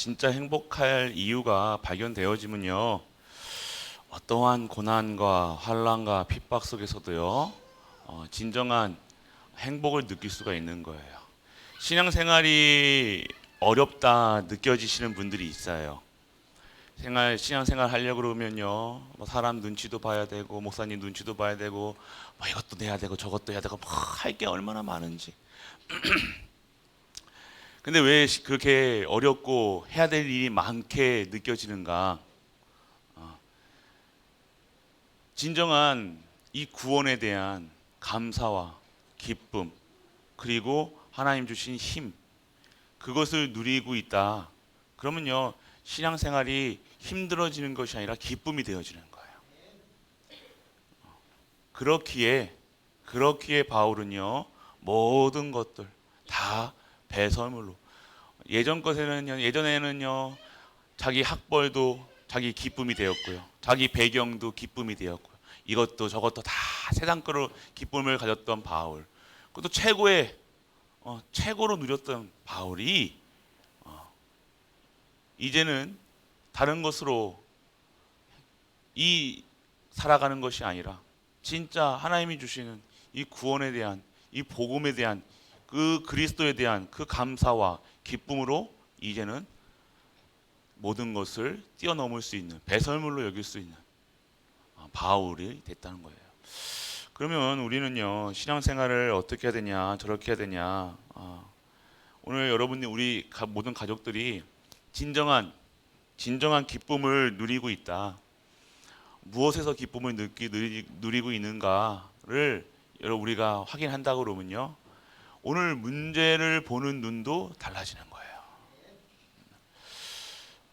진짜 행복할 이유가 발견되어지면요, 어떠한 고난과 환란과 핍박 속에서도요, 진정한 행복을 느낄 수가 있는 거예요. 신앙생활이 어렵다 느껴지시는 분들이 있어요. 신앙생활 하려고 그러면요, 뭐 사람 눈치도 봐야 되고, 목사님 눈치도 봐야 되고, 뭐 이것도 내야 되고, 저것도 해야 되고, 뭐 할 게 얼마나 많은지. 근데 왜 그렇게 어렵고 해야 될 일이 많게 느껴지는가? 진정한 이 구원에 대한 감사와 기쁨, 그리고 하나님 주신 힘, 그것을 누리고 있다. 그러면요, 신앙생활이 힘들어지는 것이 아니라 기쁨이 되어지는 거예요. 그렇기에, 그렇기에 바울은요, 모든 것들 다 배설물로. 예전에는요, 자기 학벌도 자기 기쁨이 되었고요. 자기 배경도 기쁨이 되었고요. 이것도 저것도 다 세상 거로 기쁨을 가졌던 바울. 그것도 최고로 누렸던 바울이 이제는 다른 것으로 이 살아가는 것이 아니라 진짜 하나님이 주시는 이 구원에 대한, 이 복음에 대한, 그 그리스도에 대한 그 감사와 기쁨으로 이제는 모든 것을 뛰어넘을 수 있는, 배설물로 여길 수 있는 바울이 됐다는 거예요. 그러면 우리는요, 신앙생활을 어떻게 해야 되냐, 저렇게 해야 되냐. 오늘 여러분들, 우리 모든 가족들이 진정한 기쁨을 누리고 있다. 무엇에서 기쁨을 누리고 있는가를 우리가 확인한다고 그러면요, 오늘 문제를 보는 눈도 달라지는 거예요.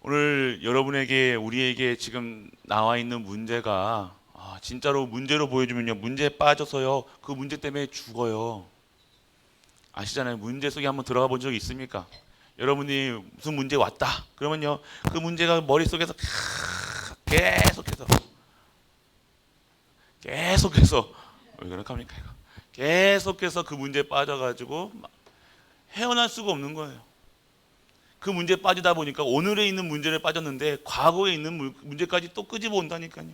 오늘 여러분에게, 우리에게 지금 나와 있는 문제가 진짜로 문제로 보여주면요, 문제에 빠져서요, 그 문제 때문에 죽어요. 아시잖아요. 문제 속에 한번 들어가 본 적이 있습니까? 여러분이 무슨 문제 왔다 그러면요, 그 문제가 머릿속에서 계속해서 왜 그렇게 합니까 이거? 계속해서 그 문제에 빠져가지고 헤어날 수가 없는 거예요. 그 문제에 빠지다 보니까 오늘에 있는 문제를 빠졌는데 과거에 있는 문제까지 또 끄집어 온다니까요.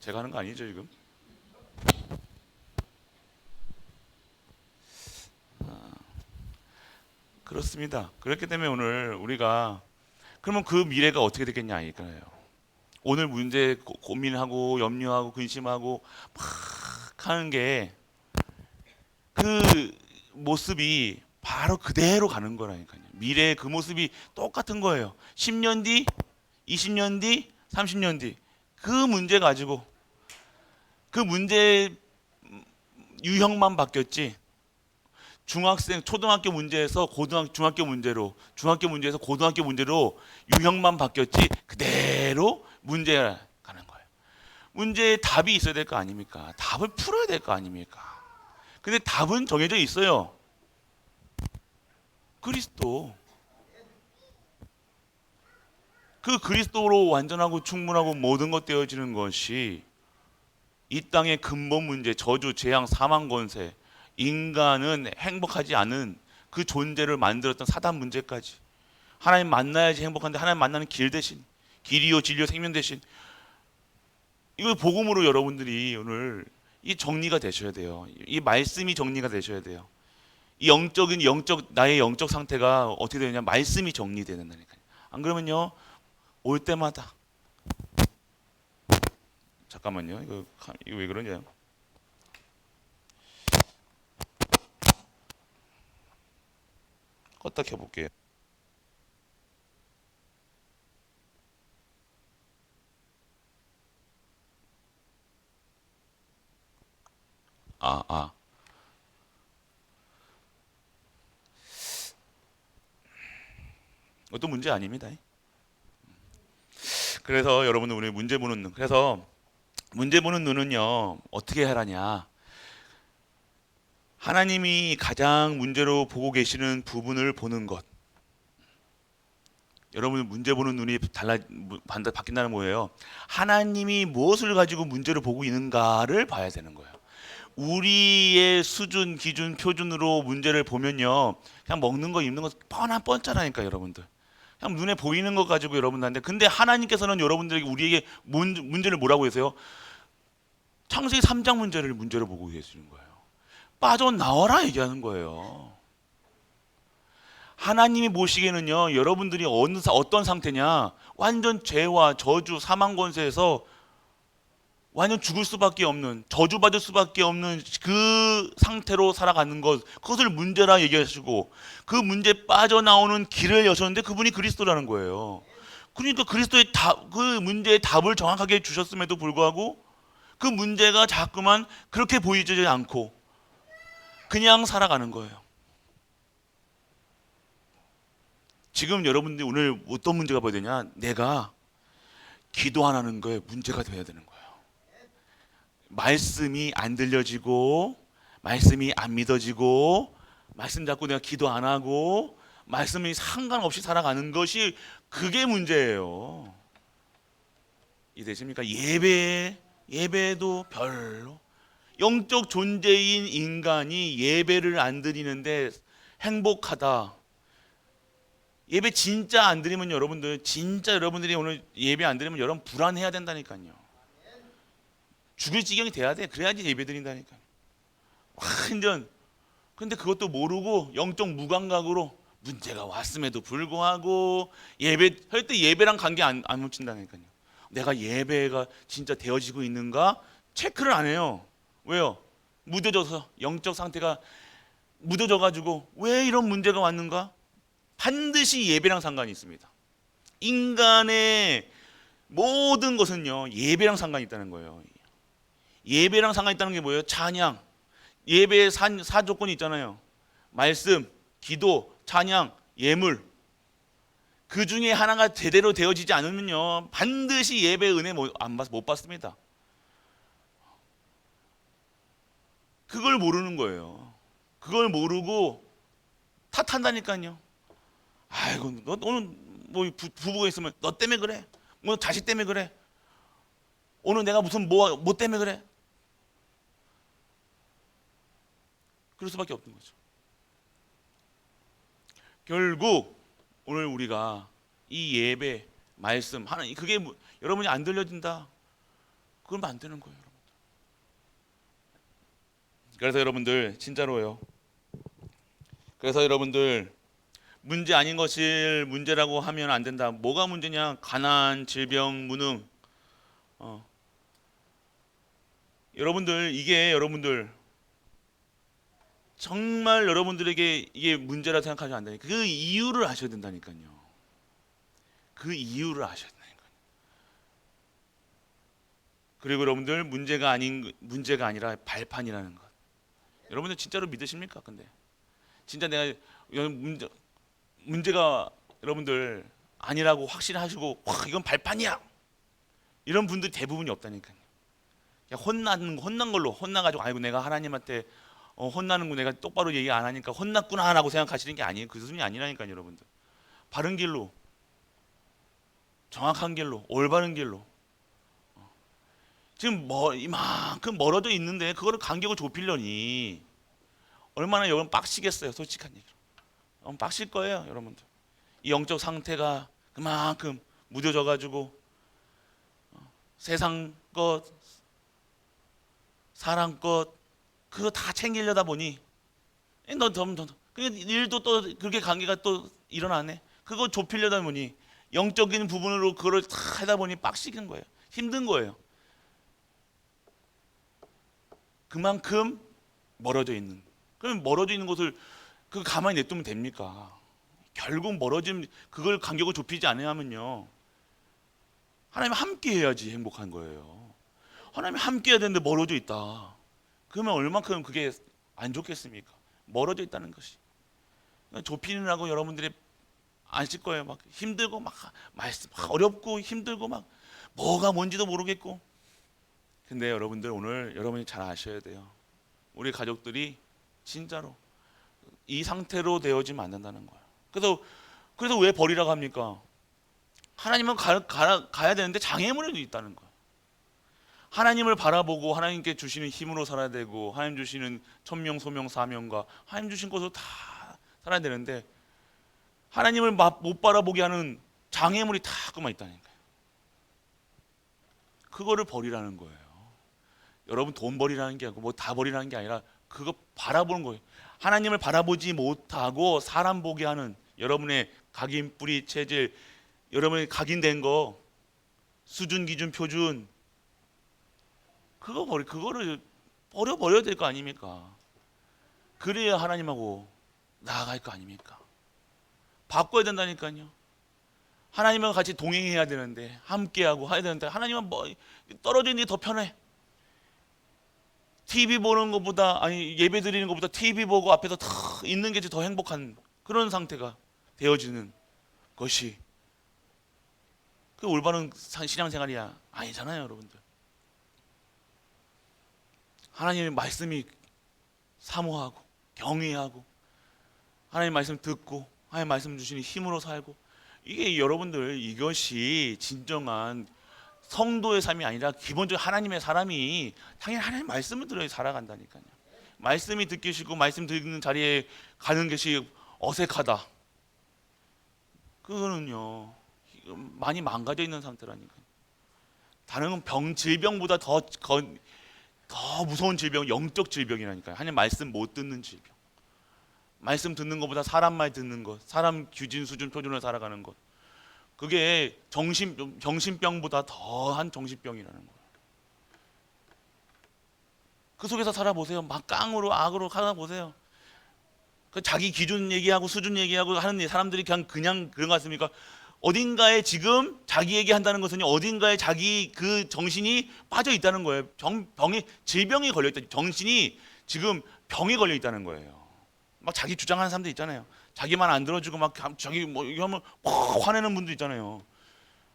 제가 하는 거 아니죠 지금? 그렇습니다. 그렇기 때문에 오늘 우리가, 그러면 그 미래가 어떻게 되겠냐 이거예요. 오늘 문제 고민하고 염려하고 근심하고 막 하는 게, 그 모습이 바로 그대로 가는 거라니까요. 미래의 그 모습이 똑같은 거예요. 10년 뒤, 20년 뒤, 30년 뒤 그 문제 가지고, 그 문제 유형만 바뀌었지, 초등학교 문제에서 중학교 문제로, 중학교 문제에서 고등학교 문제로 유형만 바뀌었지 그대로 문제 가는 거예요. 문제에 답이 있어야 될 거 아닙니까? 답을 풀어야 될 거 아닙니까? 근데 답은 정해져 있어요. 그리스도. 그 그리스도로 완전하고 충분하고 모든 것 되어지는 것이 이 땅의 근본 문제, 저주, 재앙, 사망, 권세, 인간은 행복하지 않은 그 존재를 만들었던 사단 문제까지, 하나님 만나야지 행복한데 하나님 만나는 길 대신, 길이요 진리요 생명 대신, 이거 복음으로 여러분들이 오늘 이 정리가 되셔야 돼요. 이 말씀이 정리가 되셔야 돼요. 이 나의 영적 상태가 어떻게 되느냐, 말씀이 정리되는다니까요. 안 그러면요, 올 때마다, 잠깐만요, 이거 왜 그러냐, 껐다 켜볼게요. 아, 아. 이것도 문제 아닙니다. 그래서 여러분들, 우리 문제 보는 눈. 그래서 문제 보는 눈은요, 어떻게 하라냐. 하나님이 가장 문제로 보고 계시는 부분을 보는 것. 여러분, 문제 보는 눈이 바뀐다는 뭐예요? 하나님이 무엇을 가지고 문제를 보고 있는가를 봐야 되는 거예요. 우리의 수준, 기준, 표준으로 문제를 보면요, 그냥 먹는 거, 입는 거 뻔하니까 여러분들. 그냥 눈에 보이는 거 가지고 여러분들한테. 근데 하나님께서는 여러분들에게 우리에게 문제를 뭐라고 하세요? 창세기 3장 문제로 보고 계시는 거예요. 빠져나와라 얘기하는 거예요. 하나님이 보시기에는요, 여러분들이 어떤 상태냐, 완전 죄와 저주, 사망 권세에서 완전 죽을 수밖에 없는, 저주받을 수밖에 없는 그 상태로 살아가는 것, 그것을 문제라 얘기하시고, 그 문제 빠져나오는 길을 여셨는데 그분이 그리스도라는 거예요. 그러니까 그리스도의 그 문제의 답을 정확하게 주셨음에도 불구하고 그 문제가 자꾸만 그렇게 보이지 않고 그냥 살아가는 거예요. 지금 여러분들이 오늘 어떤 문제가 봐야 되냐? 내가 기도 안 하는 거에 문제가 돼야 되는 거예요. 말씀이 안 들려지고, 말씀이 안 믿어지고, 말씀 잡고 내가 기도 안 하고, 말씀이 상관없이 살아가는 것이 그게 문제예요. 이해되십니까? 예배도 별로. 영적 존재인 인간이 예배를 안 드리는데 행복하다. 예배 진짜 안 드리면 여러분들이 오늘 예배 안 드리면 여러분 불안해야 된다니까요. 죽을 지경이 돼야 돼. 그래야지 예배 드린다니까요. 완전. 근데 그것도 모르고 영적 무감각으로 문제가 왔음에도 불구하고 할 때 예배랑 관계 안 묻힌다니까요. 내가 예배가 진짜 되어지고 있는가 체크를 안 해요. 왜요? 무뎌져서 영적 상태가 무뎌져가지고 왜 이런 문제가 왔는가? 반드시 예배랑 상관이 있습니다. 인간의 모든 것은요, 예배랑 상관이 있다는 거예요. 예배랑 상관이 있다는 게 뭐예요? 찬양. 예배의 사조건이 있잖아요. 말씀, 기도, 찬양, 예물. 그 중에 하나가 제대로 되어지지 않으면요, 반드시 예배 은혜 못 받습니다. 그걸 모르는 거예요. 그걸 모르고 탓한다니까요. 아이고, 너 오늘 뭐 부부가 있으면 너 때문에 그래. 뭐 자식 때문에 그래. 오늘 내가 무슨 뭐 때문에 그래. 그럴 수밖에 없는 거죠. 결국 오늘 우리가 이 예배, 말씀, 하나님, 그게 여러분이 안 들려진다. 그러면 안 되는 거예요, 여러분. 그래서 여러분들 진짜로요. 그래서 여러분들 문제 아닌 것을 문제라고 하면 안 된다. 뭐가 문제냐? 가난, 질병, 무능. 여러분들 정말 여러분들에게 이게 문제라 생각하지 않는다니까. 그 이유를 아셔야 된다니까요. 그 이유를 아셔야 된다니까요. 그리고 여러분들 문제가 아니라 발판이라는 것. 여러분들 진짜로 믿으십니까? 근데 진짜 내가 문제가 여러분들 아니라고 확신하시고 이건 발판이야. 이런 분들 대부분이 없다니까요. 혼난 걸로 혼나가지고 아이고 내가 하나님한테 혼나는 거 내가 똑바로 얘기 안 하니까 혼났구나라고 생각하시는 게 아니에요. 그 수준이 아니라니까요, 여러분들. 바른 길로, 정확한 길로, 올바른 길로. 지금 이만큼 멀어져 있는데 그거를 간격을 좁히려니 얼마나 여러분 빡시겠어요, 솔직한 얘기로. 빡실 거예요, 여러분들. 이 영적 상태가 그만큼 무뎌져가지고 세상 것, 사람 것 그거 다 챙기려다 보니 일도 또 그렇게 관계가 또 일어나네. 그거 좁히려다 보니 영적인 부분으로 그걸 다 하다 보니 빡시는 거예요. 힘든 거예요. 그만큼 멀어져 있는. 그럼 멀어져 있는 것을 가만히 냅두면 됩니까? 결국 멀어짐 그걸 간격을 좁히지 않으면요. 하나님 함께 해야지 행복한 거예요. 하나님 함께 해야 되는데 멀어져 있다. 그러면 얼만큼 그게 안 좋겠습니까? 멀어져 있다는 것이. 좁히느라고 여러분들이 아실 거예요. 막 힘들고 막 말씀 어렵고 힘들고 막 뭐가 뭔지도 모르겠고. 근데 여러분들 오늘 여러분이 잘 아셔야 돼요. 우리 가족들이 진짜로 이 상태로 되어지면 안 된다는 거예요. 그래서 왜 버리라고 합니까? 하나님은 가야 되는데 장애물이 있다는 거예요. 하나님을 바라보고 하나님께 주시는 힘으로 살아야 되고 하나님 주시는 천명 소명 사명과 하나님 주신 것으로 다 살아야 되는데 하나님을 못 바라보게 하는 장애물이 다 그만 있다니까요. 그거를 버리라는 거예요. 여러분 돈 버리라는 게 아니고 뭐 다 버리라는 게 아니라 그거 바라보는 거예요. 하나님을 바라보지 못하고 사람 보게 하는 여러분의 각인 뿌리 체질, 여러분의 각인된 거 수준 기준 표준 그거를 버려야 될 거 아닙니까? 그래야 하나님하고 나아갈 거 아닙니까? 바꿔야 된다니까요. 하나님과 같이 동행해야 되는데 함께하고 해야 되는데 하나님은 뭐 떨어져 있는 게 더 편해. TV 보는 것보다 아니 예배 드리는 것보다 TV 보고 앞에서 다 있는 게 더 행복한 그런 상태가 되어지는 것이 그 올바른 신앙생활이 아니잖아요, 여러분들. 하나님의 말씀이 사모하고 경외하고 하나님 말씀 듣고 하나님 말씀 주시는 힘으로 살고 이게 여러분들 이것이 진정한 성도의 삶이 아니라 기본적으로 하나님의 사람이 당연히 하나님 말씀을 들어야 살아간다니까요. 말씀이 듣기 싫고 말씀 듣는 자리에 가는 것이 어색하다. 그거는요 많이 망가져 있는 상태라니까요. 다른 질병보다 더 무서운 질병, 영적 질병이라니까요. 하나님 말씀 못 듣는 질병. 말씀 듣는 것보다 사람 말 듣는 것, 사람 규진 수준 표준을 살아가는 것. 그게 정신병보다 더한 정신병이라는 거예요. 그 속에서 살아보세요. 막 깡으로 악으로 살아보세요. 그 자기 기준 얘기하고 수준 얘기하고 하는 사람들이 그냥 그런 것 같습니까? 어딘가에 지금 자기 얘기한다는 것은 어딘가에 자기 그 정신이 빠져 있다는 거예요. 질병이 걸려 있다. 정신이 지금 병에 걸려 있다는 거예요. 막 자기 주장하는 사람들 있잖아요. 자기만 안 들어주고 막 자기 뭐 이거 하면 막 화내는 분도 있잖아요.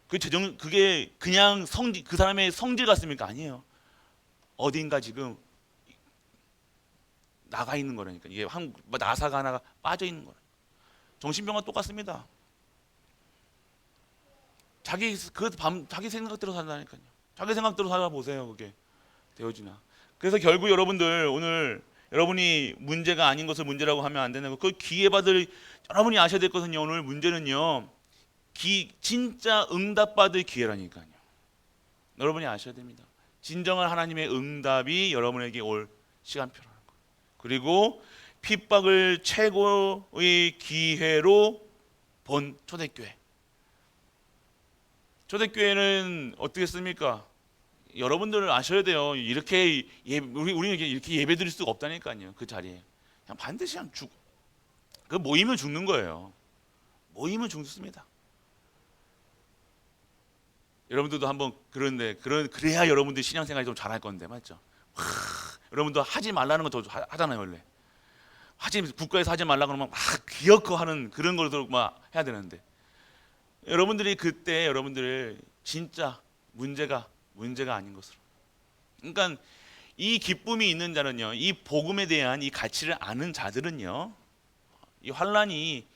그게 그냥 그 사람의 성질 같습니까? 아니에요. 어딘가 지금 나가 있는 거라니까. 이게 나사가 하나가 빠져 있는 거라. 정신병과 똑같습니다. 자기 생각대로 산다니까요. 자기 생각대로 살아보세요. 그게 되어지나. 그래서 결국 여러분들 오늘 여러분이 문제가 아닌 것을 문제라고 하면 안 되는 거. 그 기회 받을 여러분이 아셔야 될 것은요. 오늘 문제는요. 진짜 응답받을 기회라니까요. 여러분이 아셔야 됩니다. 진정한 하나님의 응답이 여러분에게 올 시간표라는 거. 그리고 핍박을 최고의 기회로 본 초대교회. 초대교회는 어떻게 씁니까? 여러분들은 아셔야 돼요. 우리는 이렇게 예배 드릴 수가 없다니까요. 그 자리에 그냥 반드시 그 모이면 죽는 거예요. 모이면 죽습니다. 여러분들도 한번 그래야 여러분들 신앙생활이 좀 잘할 건데 맞죠? 여러분도 하지 말라는 거 하잖아요 원래. 국가에서 하지 말라 그러면 막 기어코 하는 그런 걸로 막 해야 되는데 여러분들이 그때 여러분들 진짜 문제가 아닌 것으로. 그러니까 이 기쁨이 있는 자는요, 이 복음에 대한 이 가치를 아는 자들은요, 이 환란이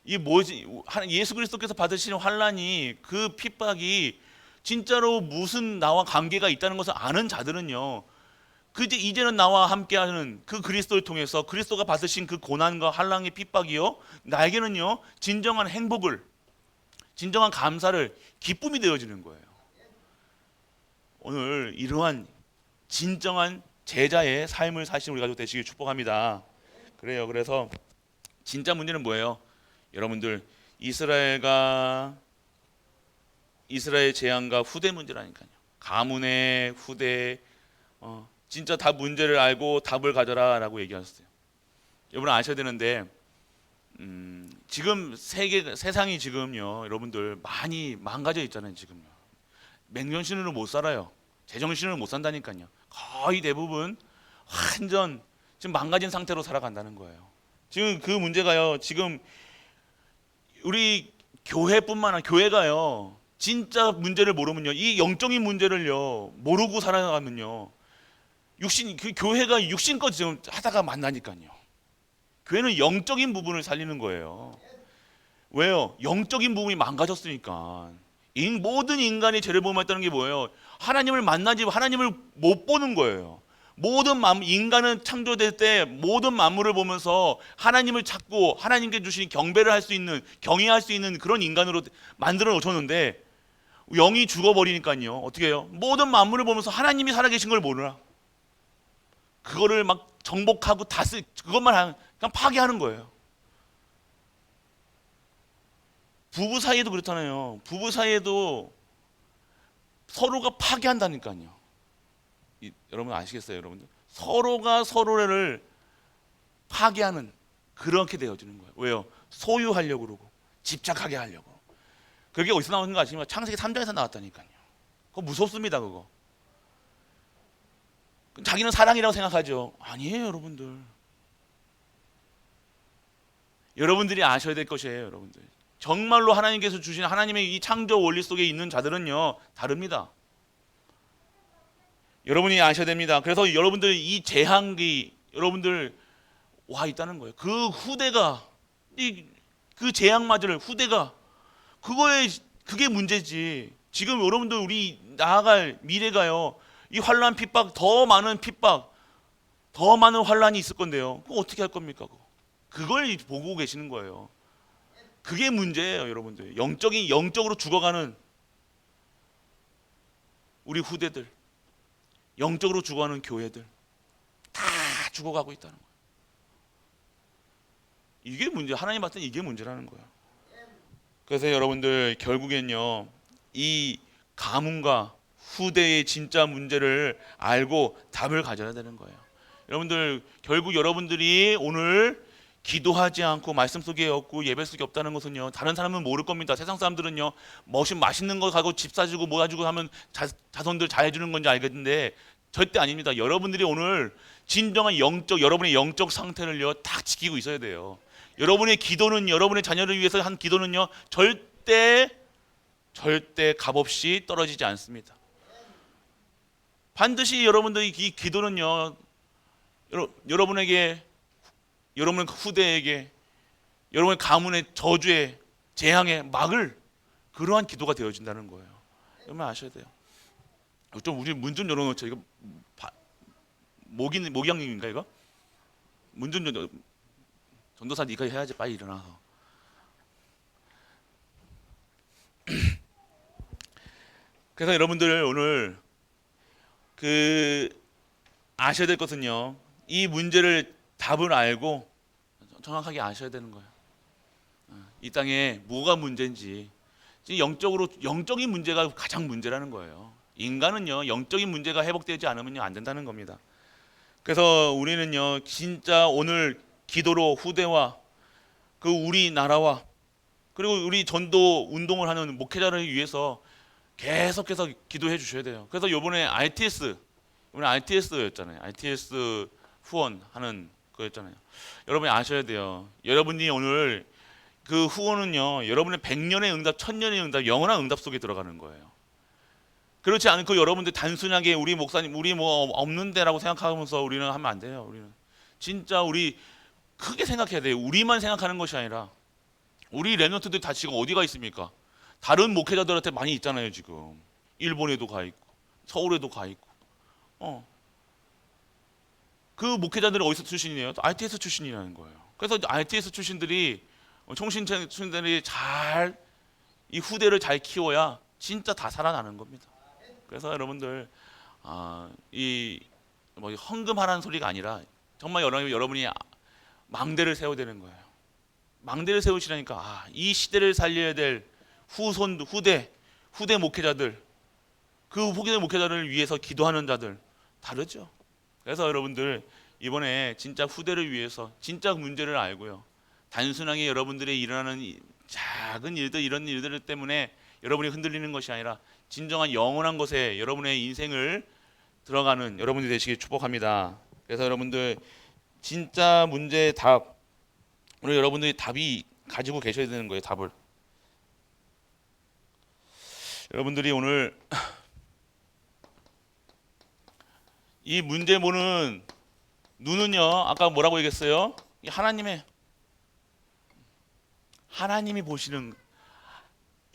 예수 그리스도께서 받으시는 환란이 그 핍박이 진짜로 무슨 나와 관계가 있다는 것을 아는 자들은요, 이제는 나와 함께하는 그 그리스도를 통해서 그리스도가 받으신 그 고난과 환란의 핍박이요, 나에게는요 진정한 행복을, 진정한 감사를, 기쁨이 되어지는 거예요. 오늘 이러한 진정한 제자의 삶을 사신 우리 가족 되시길 축복합니다. 그래요. 그래서 진짜 문제는 뭐예요? 여러분들 이스라엘 재앙과 후대 문제라니까요. 가문의 후대 진짜 다 문제를 알고 답을 가져라라고 얘기하셨어요. 여러분 아셔야 되는데 지금 세상이 지금요 여러분들 많이 망가져 있잖아요. 지금요 맹정신으로 못 살아요. 제정신으로 못 산다니까요. 거의 대부분 완전 지금 망가진 상태로 살아간다는 거예요. 지금 그 문제가요. 지금 우리 교회뿐만 아니라 교회가요. 진짜 문제를 모르면요. 이 영적인 문제를요. 모르고 살아가면요. 교회가 육신껏 지금 하다가 만나니까요. 교회는 영적인 부분을 살리는 거예요. 왜요? 영적인 부분이 망가졌으니까. 모든 인간이 죄를 범했다는 게 뭐예요? 하나님을 만나지 하나님을 못 보는 거예요. 모든 인간은 창조될 때 모든 만물을 보면서 하나님을 찾고 하나님께 주신 경배를 할 수 있는, 경외할 수 있는 그런 인간으로 만들어 놓으셨는데 영이 죽어버리니까요. 어떻게 해요? 모든 만물을 보면서 하나님이 살아계신 걸 모르나? 그거를 막 정복하고 그것만 그냥 파괴하는 거예요. 부부 사이에도 그렇잖아요. 부부 사이에도 서로가 파괴한다니까요. 여러분 아시겠어요, 여러분들? 서로가 서로를 파괴하는 그렇게 되어지는 거예요. 왜요? 소유하려고 그러고 집착하게 하려고. 그게 어디서 나오는 거 아시면 창세기 3장에서 나왔다니까요. 그거 무섭습니다, 그거. 자기는 사랑이라고 생각하죠. 아니에요, 여러분들. 여러분들이 아셔야 될 것이에요, 여러분들. 정말로 하나님께서 주신 하나님의 이 창조 원리 속에 있는 자들은요, 다릅니다. 여러분이 아셔야 됩니다. 그래서 여러분들 이 재앙기 여러분들 와 있다는 거예요. 그 후대가 그 재앙 맞을 후대가 그게 문제지. 지금 여러분들 우리 나아갈 미래가요. 이 환난 핍박 더 많은 핍박 더 많은 환난이 있을 건데요. 그거 어떻게 할 겁니까? 그걸 보고 계시는 거예요. 그게 문제예요, 여러분들. 영적으로 죽어가는 우리 후대들, 영적으로 죽어가는 교회들 다 죽어가고 있다는 거예요. 이게 문제. 하나님 봤을 때 이게 문제라는 거예요. 그래서 여러분들 결국엔요, 이 가문과 후대의 진짜 문제를 알고 답을 가져야 되는 거예요. 여러분들 결국 여러분들이 오늘 기도하지 않고 말씀 속에 없고 예배 속에 없다는 것은요, 다른 사람은 모를 겁니다. 세상 사람들은요, 맛있는 거 가고 집 사주고 뭐 가지고 하면 자손들 잘해주는 건지 알겠는데 절대 아닙니다. 여러분들이 오늘 진정한 여러분의 영적 상태를요 딱 지키고 있어야 돼요. 여러분의 기도는, 여러분의 자녀를 위해서 한 기도는요 절대 값없이 떨어지지 않습니다. 반드시 여러분들의 이 기도는요, 여러분에게, 여러분의 후대에게, 여러분의 가문의 저주에, 재앙에 막을 그러한 기도가 되어진다는 거예요. 여러분 아셔야 돼요. 좀 우리 문 좀 열어놓자. 이거 모기양님인가 이거? 문 좀 열어. 전도사 네가 해야지. 빨리 일어나서. 그래서 여러분들 오늘 아셔야 될 것은요, 이 문제를 답을 알고 정확하게 아셔야 되는 거예요. 이 땅에 뭐가 문제인지, 영적인 문제가 가장 문제라는 거예요. 인간은요 영적인 문제가 회복되지 않으면요 안 된다는 겁니다. 그래서 우리는요 진짜 오늘 기도로 후대와 우리나라와 그리고 우리 전도 운동을 하는 목회자를 위해서 계속해서 기도해 주셔야 돼요. 그래서 이번에 RTS였잖아요. RTS 후원하는 거였잖아요. 여러분이 아셔야 돼요. 여러분이 오늘 그 후원은요, 여러분의 100년의 응답, 1000년의 응답, 영원한 응답 속에 들어가는 거예요. 그렇지 않고 여러분들 단순하게 우리 목사님, 우리 뭐 없는 데라고 생각하면서 우리는 하면 안 돼요. 우리는 진짜 우리 크게 생각해야 돼요. 우리만 생각하는 것이 아니라 우리 렘넌트들 다 지금 어디가 있습니까? 다른 목회자들한테 많이 있잖아요. 지금 일본에도 가 있고 서울에도 가 있고. 그 목회자들은 어디서 출신이에요? RTS 출신이라는 거예요. 그래서 RTS 출신들이, 총신 출신들이 잘 이 후대를 잘 키워야 진짜 다 살아나는 겁니다. 그래서 여러분들 이 뭐 헌금하라는 소리가 아니라 정말 여러분이 망대를 세워야 되는 거예요. 망대를 세우시라니까. 이 시대를 살려야 될 후대 목회자들, 그 후대 목회자를 위해서 기도하는 자들 다르죠. 그래서 여러분들 이번에 진짜 후대를 위해서 진짜 문제를 알고요, 단순하게 여러분들의 일어나는 작은 일들, 이런 일들 때문에 여러분이 흔들리는 것이 아니라 진정한 영원한 것에 여러분의 인생을 들어가는 여러분이 되시길 축복합니다. 그래서 여러분들 진짜 문제의 답, 오늘 여러분들이 답이 가지고 계셔야 되는 거예요. 답을. 여러분들이 오늘 이 문제 보는 눈은요, 아까 뭐라고 얘기했어요? 하나님이 보시는,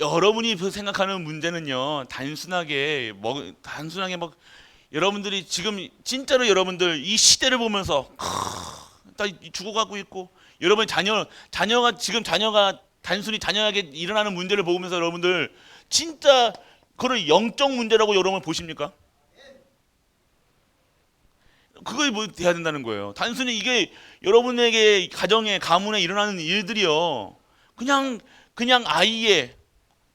여러분이 생각하는 문제는요, 단순하게 막 여러분들이 지금 진짜로 여러분들 이 시대를 보면서 다 죽어가고 있고, 여러분 자녀가 지금 자녀가 단순히 자녀에게 일어나는 문제를 보면서 여러분들 진짜 그걸 영적 문제라고 여러분 보십니까? 그거에 뭐 돼야 된다는 거예요. 단순히 이게 여러분에게 가정에 가문에 일어나는 일들이요, 그냥 아이의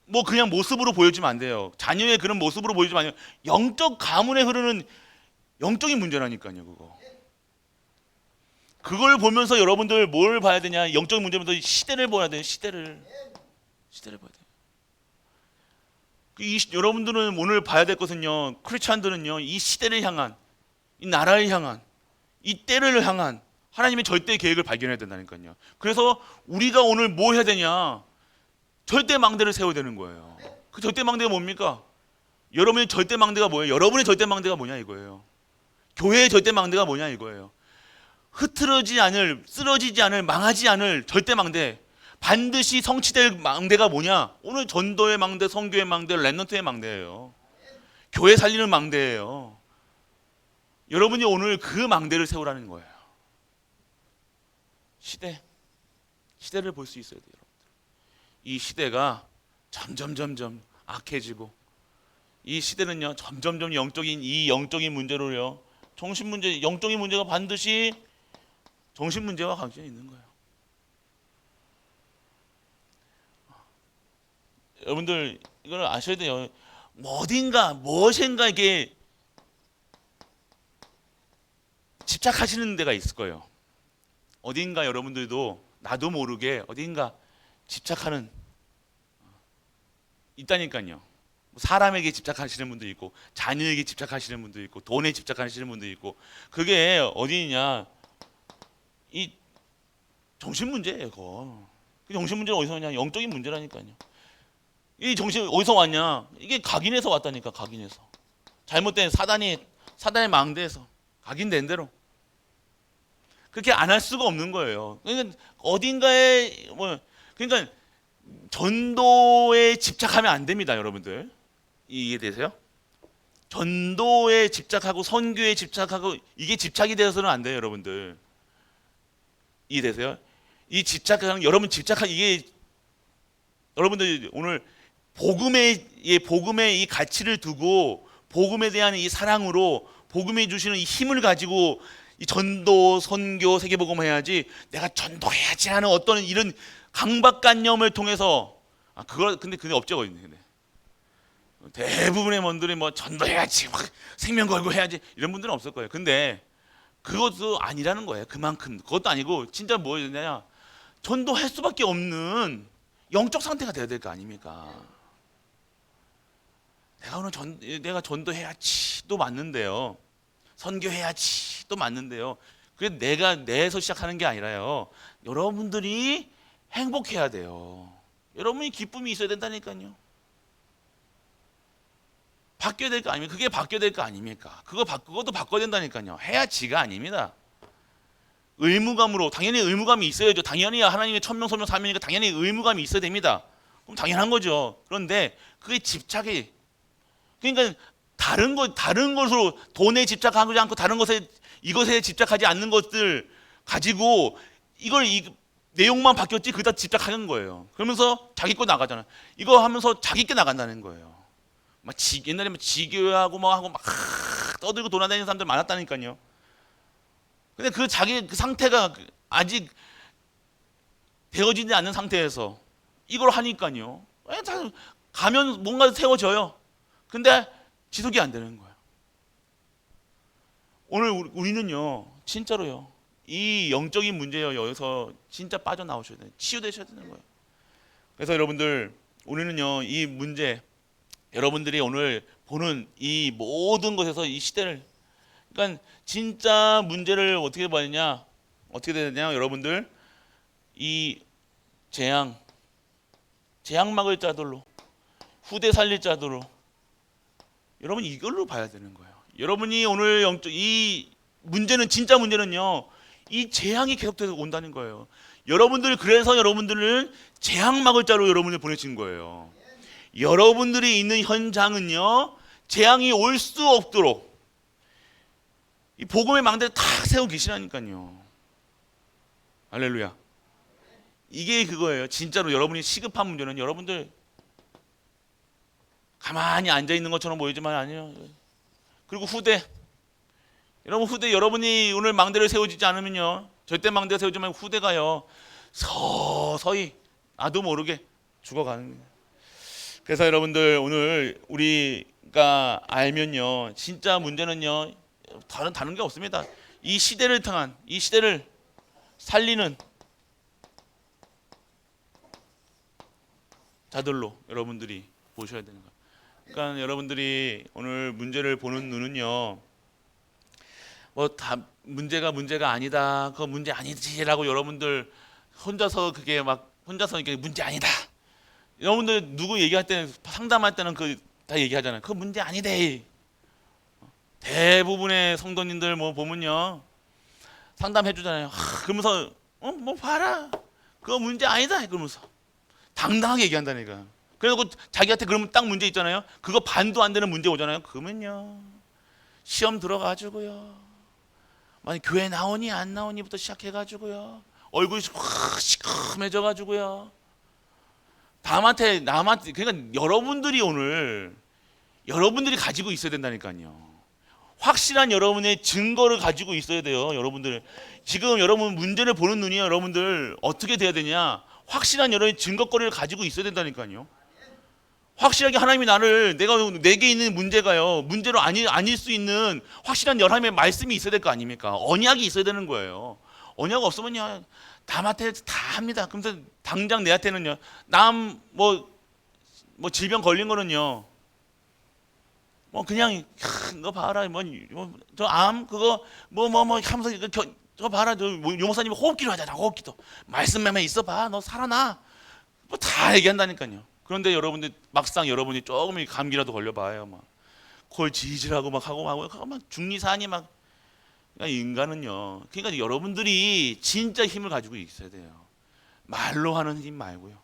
뭐 그냥 모습으로 보여지면 안 돼요. 자녀의 그런 모습으로 보여지면 안 돼요. 영적 가문에 흐르는 영적인 문제라니까요. 그걸 보면서 여러분들 뭘 봐야 되냐? 영적인 문제보다 시대를 봐야 돼요. 시대를 봐야 돼요. 여러분들은 오늘 봐야 될 것은요, 크리스찬들은요, 이 시대를 향한, 이 나라를 향한, 이 때를 향한 하나님의 절대 계획을 발견해야 된다니까요. 그래서 우리가 오늘 뭐 해야 되냐? 절대 망대를 세워야 되는 거예요. 그 절대 망대가 뭡니까? 여러분의 절대 망대가 뭐예요? 여러분의 절대 망대가 뭐냐 이거예요. 교회의 절대 망대가 뭐냐 이거예요. 쓰러지지 않을, 망하지 않을 절대 망대, 반드시 성취될 망대가 뭐냐? 오늘 전도의 망대, 선교의 망대, 렘넌트의 망대예요. 교회 살리는 망대예요. 여러분이 오늘 그 망대를 세우라는 거예요. 시대를 볼 수 있어야 돼요. 이 시대가 점점 악해지고, 이 시대는요 점점 영적인 문제로요, 영적인 문제가 반드시 정신 문제와 관계가 있는 거예요. 여러분들 이걸 아셔야 돼요. 무엇인가 이게 집착하시는 데가 있을 거예요. 어딘가 여러분들도 나도 모르게 어딘가 집착하는 있다니까요. 사람에게 집착하시는 분도 있고, 자녀에게 집착하시는 분도 있고, 돈에 집착하시는 분도 있고, 그게 어디냐? 이 정신 문제예요. 그거. 그 정신 문제는 어디서 왔냐? 영적인 문제라니까요. 이 정신 어디서 왔냐? 이게 각인에서 왔다니까. 각인에서 잘못된 사단의 망대에서 각인된 대로 그렇게 안 할 수가 없는 거예요. 그러니까 어딘가에 그러니까 전도에 집착하면 안 됩니다, 여러분들. 이해되세요? 전도에 집착하고 선교에 집착하고 이게 집착이 되어서는 안 돼요, 여러분들. 이해되세요? 이 집착하는 이게 여러분들 오늘 복음의 이 가치를 두고 복음에 대한 이 사랑으로 복음이 주시는 이 힘을 가지고 이 전도, 선교, 세계복음 해야지, 내가 전도해야지 하는 어떤 이런 강박관념을 통해서 근데 그게 없죠. 근데 대부분의 분들이 뭐 전도해야지, 막 생명 걸고 해야지 이런 분들은 없을 거예요. 근데 그것도 아니라는 거예요. 그것도 아니고 진짜 뭐냐, 전도할 수밖에 없는 영적 상태가 돼야 될 거 아닙니까? 내가 전도해야지도 맞는데요, 선교해야지 또 맞는데요, 그게 내에서 시작하는 게 아니라요, 여러분들이 행복해야 돼요. 여러분이 기쁨이 있어야 된다니까요. 바뀌어야 될 거 아닙니까? 그게 바뀌어야 될 거 아닙니까? 그것도 바꿔야 된다니까요. 해야지가 아닙니다. 의무감으로, 당연히 의무감이 있어야죠. 당연히 하나님의 천명 소명 사명이니까 당연히 의무감이 있어야 됩니다. 그럼 당연한 거죠. 그런데 그게 집착이, 그러니까 다른 것으로, 돈에 집착하지 않고 다른 이것에 집착하지 않는 것들 가지고 이 내용만 바뀌었지 그다 집착하는 거예요. 그러면서 자기 거 나가잖아요. 이거 하면서 자기 게 나간다는 거예요. 옛날에 지교하고 하고 막 떠들고 돌아다니는 사람들 많았다니까요. 근데 자기 그 상태가 아직 되어지지 않는 상태에서 이걸 하니까요, 가면 뭔가 세워져요. 근데 지속이 안 되는 거예요. 오늘 우리는요, 진짜로요, 이 영적인 문제요, 여기서 진짜 빠져나오셔야 돼요. 치유되셔야 되는 거예요. 그래서 여러분들, 우리는요, 이 문제, 여러분들이 오늘 보는 이 모든 것에서 이 시대를, 그러니까 진짜 문제를 어떻게 되냐, 여러분들, 이 재앙 막을 자들로, 후대 살릴 자들로, 여러분 이걸로 봐야 되는 거예요. 여러분이 오늘 이 문제는, 진짜 문제는요, 이 재앙이 계속돼서 온다는 거예요. 그래서 여러분들을 재앙 막을 자로 여러분을 보내신 거예요. 여러분들이 있는 현장은요, 재앙이 올 수 없도록 이 복음의 망대를 다 세우고 계시라니까요. 할렐루야. 이게 그거예요. 진짜로 여러분이 시급한 문제는 여러분들 가만히 앉아 있는 것처럼 보이지만 아니에요. 그리고 후대, 여러분 후대, 여러분이 오늘 망대를 세우지 않으면요, 절대 망대를 세우지 말고 후대가요 서서히 나도 모르게 죽어가는 거예요. 그래서 여러분들 오늘 우리가 알면요, 진짜 문제는요 다른 게 없습니다. 이 시대를 통한, 이 시대를 살리는 자들로 여러분들이 보셔야 되는 거예요. 그러니까 여러분들이 오늘 문제를 보는 눈은요, 뭐 다 문제가 아니다, 그거 문제 아니지라고 여러분들 혼자서 그게 막 혼자서 이게 문제 아니다. 여러분들 누구 얘기할 때, 상담할 때는 그 다 얘기하잖아요. 그거 문제 아니대. 대부분의 성도님들 뭐 보면요, 상담해 주잖아요. 그러면서 뭐 봐라, 그거 문제 아니다 그러면서 당당하게 얘기한다니까. 그래서 자기한테 그러면 딱 문제 있잖아요. 그거 반도 안 되는 문제 오잖아요. 그러면요, 시험 들어가지고요, 만약 교회 나오니 안 나오니부터 시작해가지고요, 얼굴이 확 시커매져가지고요, 남한테 그러니까 여러분들이 오늘 여러분들이 가지고 있어야 된다니까요. 확실한 여러분의 증거를 가지고 있어야 돼요. 여러분들 지금 여러분 문제를 보는 눈이 여러분들 어떻게 돼야 되냐? 확실한 여러분의 증거거리를 가지고 있어야 된다니까요. 확실하게 하나님이 내게 있는 문제가요, 문제로 아닐 수 있는 확실한 하나님의 말씀이 있어야 될 거 아닙니까? 언약이 있어야 되는 거예요. 언약 없으면요, 남한테 다 합니다. 그러면서 당장 내한테는요, 뭐 질병 걸린 거는요, 뭐 그냥 너 봐라, 뭐 저 암 그거 뭐 하면서 저 봐라, 저 요목사님이 호흡기도 하잖아. 호흡기도 말씀만 있어봐, 너 살아나, 뭐 다 얘기한다니까요. 그런데 여러분들 막상 여러분이 조금 감기라도 걸려봐요, 막 콜 지질하고 막 하고 막 중리사니 막. 그러니까 인간은요, 그러니까 여러분들이 진짜 힘을 가지고 있어야 돼요. 말로 하는 힘 말고요,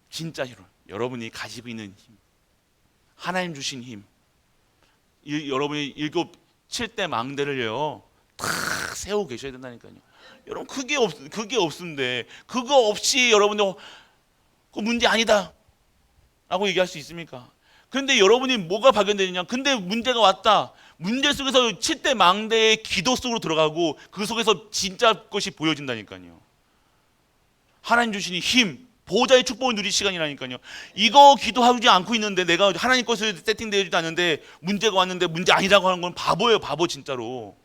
진짜 힘을 여러분이 가지고 있는 힘, 하나님 주신 힘, 여러분이 7대 망대를요 탁 세우고 계셔야 된다니까요. 여러분 그게 없는데, 그거 없이 여러분들 그 문제 아니다 라고 얘기할 수 있습니까? 그런데 여러분이 뭐가 발견되느냐? 근데 문제가 왔다. 문제 속에서 7대 망대의 기도 속으로 들어가고 그 속에서 진짜 것이 보여진다니까요. 하나님 주시니 힘, 보호자의 축복을 누릴 시간이라니까요. 이거 기도하지 않고 있는데, 내가 하나님 것을 세팅되어지도 않는데 문제가 왔는데 문제 아니라고 하는 건 바보예요, 바보 진짜로.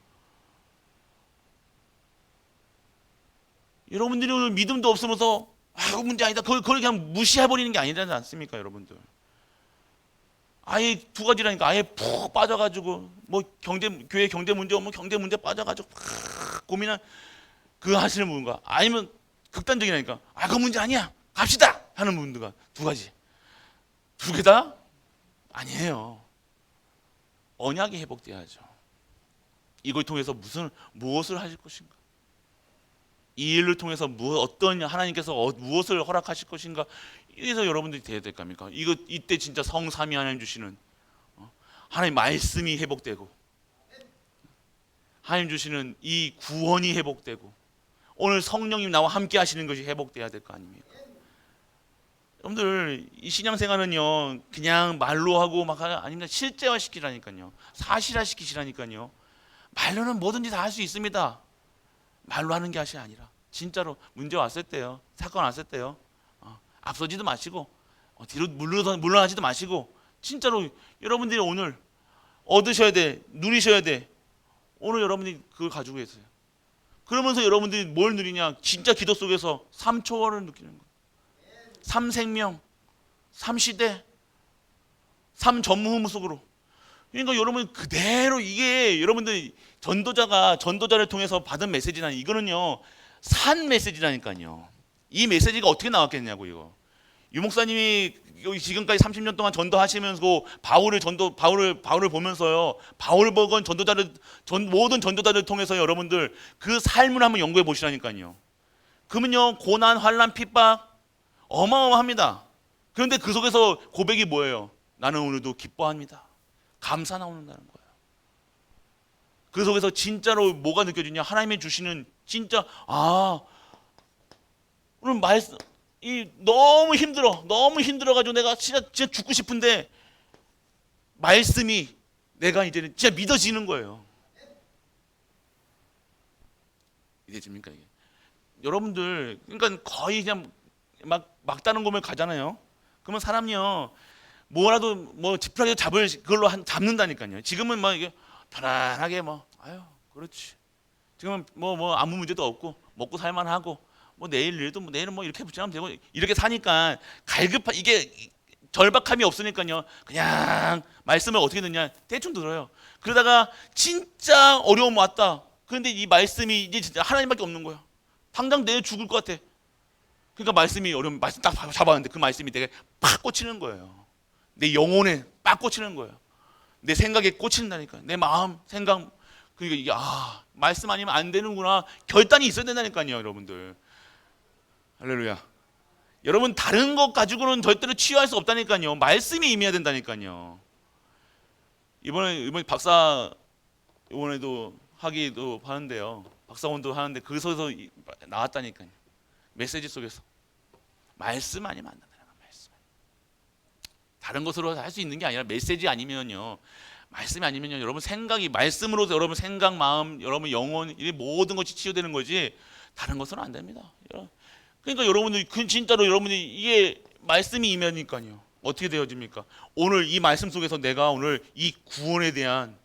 여러분들이 오늘 믿음도 없으면서 그 문제 아니다, 그걸 그냥 무시해버리는 게 아니지 않습니까, 여러분들? 아예 두 가지라니까. 아예 푹 빠져가지고 뭐 교회 경제 문제 오면 경제 문제 빠져가지고 고민한 그 하시는 분과, 아니면 극단적이라니까, 그 문제 아니야 갑시다 하는 분들과 두 가지, 두 개 다 아니에요. 언약이 회복돼야죠. 이걸 통해서 무엇을 하실 것인가, 이 일을 통해서 어떤 하나님께서 무엇을 허락하실 것인가, 이래서 여러분들이 돼야 될 겁니까? 이때 진짜 성삼위 하나님 주시는 하나님 말씀이 회복되고, 하나님 주시는 이 구원이 회복되고, 오늘 성령님 나와 함께 하시는 것이 회복돼야 될 거 아닙니까? 여러분들 이 신앙생활은요, 그냥 말로 하고 막 아닙니다. 실제화 시키라니까요. 사실화 시키시라니까요. 말로는 뭐든지 다 할 수 있습니다. 말로 하는 것이 아니라 진짜로 문제 왔을 때요, 사건 왔을 때요, 앞서지도 마시고 뒤로 물러나지도 마시고, 진짜로 여러분들이 오늘 얻으셔야 돼, 누리셔야 돼. 오늘 여러분들이 그걸 가지고 계세요. 그러면서 여러분들이 뭘 누리냐? 진짜 기도 속에서 3초월을 느끼는 거예요. 3생명, 3시대, 3전무 속으로. 그러니까 여러분 그대로, 이게 여러분들 전도자를 통해서 받은 메시지나, 이거는요 산 메시지라니까요. 이 메시지가 어떻게 나왔겠냐고. 이거 유목사님이 지금까지 30년 동안 전도하시면서 바울을 보면서요, 바울 복은 모든 전도자를 통해서 여러분들 그 삶을 한번 연구해 보시라니까요. 그러면요, 고난, 환난, 핍박 어마어마합니다. 그런데 그 속에서 고백이 뭐예요? 나는 오늘도 기뻐합니다. 감사 나오는다는 거예요. 그 속에서 진짜로 뭐가 느껴지냐? 하나님이 주시는 진짜 오늘 말씀 너무 힘들어. 너무 힘들어가지고 내가 진짜 죽고 싶은데 말씀이 내가 이제는 진짜 믿어지는 거예요. 이해집니까 이게? 여러분들 그러니까 거의 그냥 막다른 곳에 가잖아요. 그러면 사람이요 뭐라도 뭐 지푸라기 잡을 그걸로 잡는다니까요. 지금은 막 이게 편안하게 뭐 아유 그렇지. 지금은 뭐 아무 문제도 없고 먹고 살만하고 뭐 내일도 뭐 내일은 뭐 이렇게 붙이면 되고 이렇게 사니까 갈급한 이게 절박함이 없으니까요. 그냥 말씀을 어떻게 듣냐 대충 들어요. 그러다가 진짜 어려움 왔다. 그런데 이 말씀이 이제 진짜 하나님밖에 없는 거야. 당장 내일 죽을 것 같아. 그러니까 말씀이 어려운 말씀 딱 잡았는데 그 말씀이 되게 팍 꽂히는 거예요. 내 영혼에 빡 꽂히는 거예요. 내 생각에 꽂힌다니까. 내 마음, 생각. 그러니까 이게 말씀 아니면 안 되는구나. 결단이 있어야 된다니까요, 여러분들. 할렐루야. 여러분 다른 것 가지고는 절대로 치유할 수 없다니까요. 말씀이 임해야 된다니까요. 이번에 박사 이번에도 하기도 하는데요. 박사원도 하는데 그 속에서 나왔다니까요. 메시지 속에서 말씀 아니면 안 된다. 말씀. 다른 것으로 할 수 있는 게 아니라 메시지 아니면요. 말씀이 아니면요. 여러분 생각이 말씀으로 여러분 생각, 마음, 여러분 영혼 이 모든 것이 치유되는 거지 다른 것은 안 됩니다. 그러니까 여러분들 진짜로 여러분이 이게 말씀이 임하니까요. 어떻게 되어집니까? 오늘 이 말씀 속에서 내가 오늘 이 구원에 대한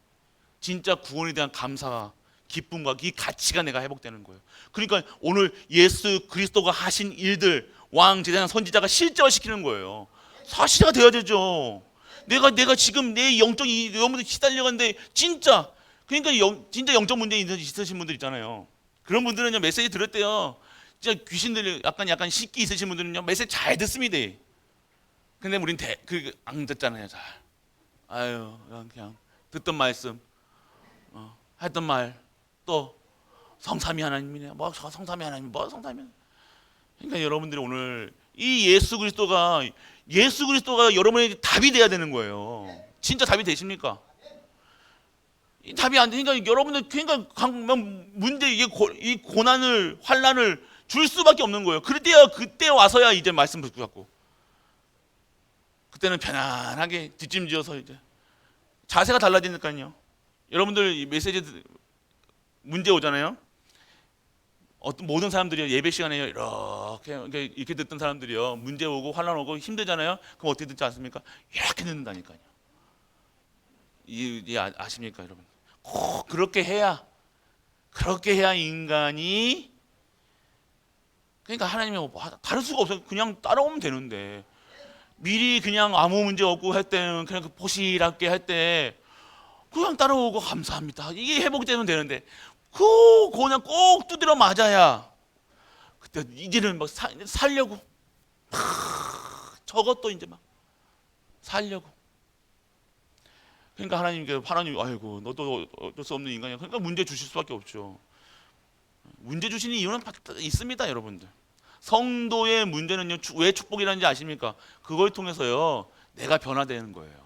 진짜 구원에 대한 감사와 기쁨과 이 가치가 내가 회복되는 거예요. 그러니까 오늘 예수 그리스도가 하신 일들 왕 제사장 선지자가 실제화시키는 거예요. 사실화 되어야 되죠. 내가 지금 내 영적인 여러분들 시달려가는데 진짜 그러니까 진짜 영적 문제 있으신 분들 있잖아요. 그런 분들은요 메시지 들을 때요 진짜 귀신들 약간 식기 있으신 분들은요 메시지 잘 듣습니다. 근데 우린 안 듣잖아요 잘. 아유 그냥 듣던 말씀 했던 말 또 성삼위 하나님이네. 뭐 성삼위 하나님 뭐 성삼위. 그러니까 여러분들이 오늘 이 예수 그리스도가 여러분에게 답이 돼야 되는 거예요. 진짜 답이 되십니까? 이 답이 안 되니까 여러분들 그러니까 문제 이 고난을 환난을 줄 수밖에 없는 거예요. 그때 와서야 이제 말씀 붙잡고 그때는 편안하게 뒷짐지어서 이제 자세가 달라지니까요. 여러분들 이 메시지 문제 오잖아요. 모든 사람들이 예배 시간에 이렇게 듣던 사람들이요 문제 오고 환난 오고 힘들잖아요. 그럼 어떻게 듣지 않습니까? 이렇게 듣는다니까요. 아십니까 여러분? 꼭 그렇게 해야 인간이 그러니까 하나님이 다를 수가 없어요. 그냥 따라오면 되는데 미리 그냥 아무 문제 없고 할 때는 그냥 포실하게 할 때 그냥 따라오고 감사합니다. 이게 회복되면 되는데 그냥 꼭 두드려 맞아야 그때 이제는 막 살려고 저것도 이제 막 살려고. 그러니까 하나님 아이고 너도 어쩔 수 없는 인간이야. 그러니까 문제 주실 수밖에 없죠. 문제 주시는 이유는 있습니다, 여러분들. 성도의 문제는요 왜 축복이라는지 아십니까? 그걸 통해서요 내가 변화되는 거예요.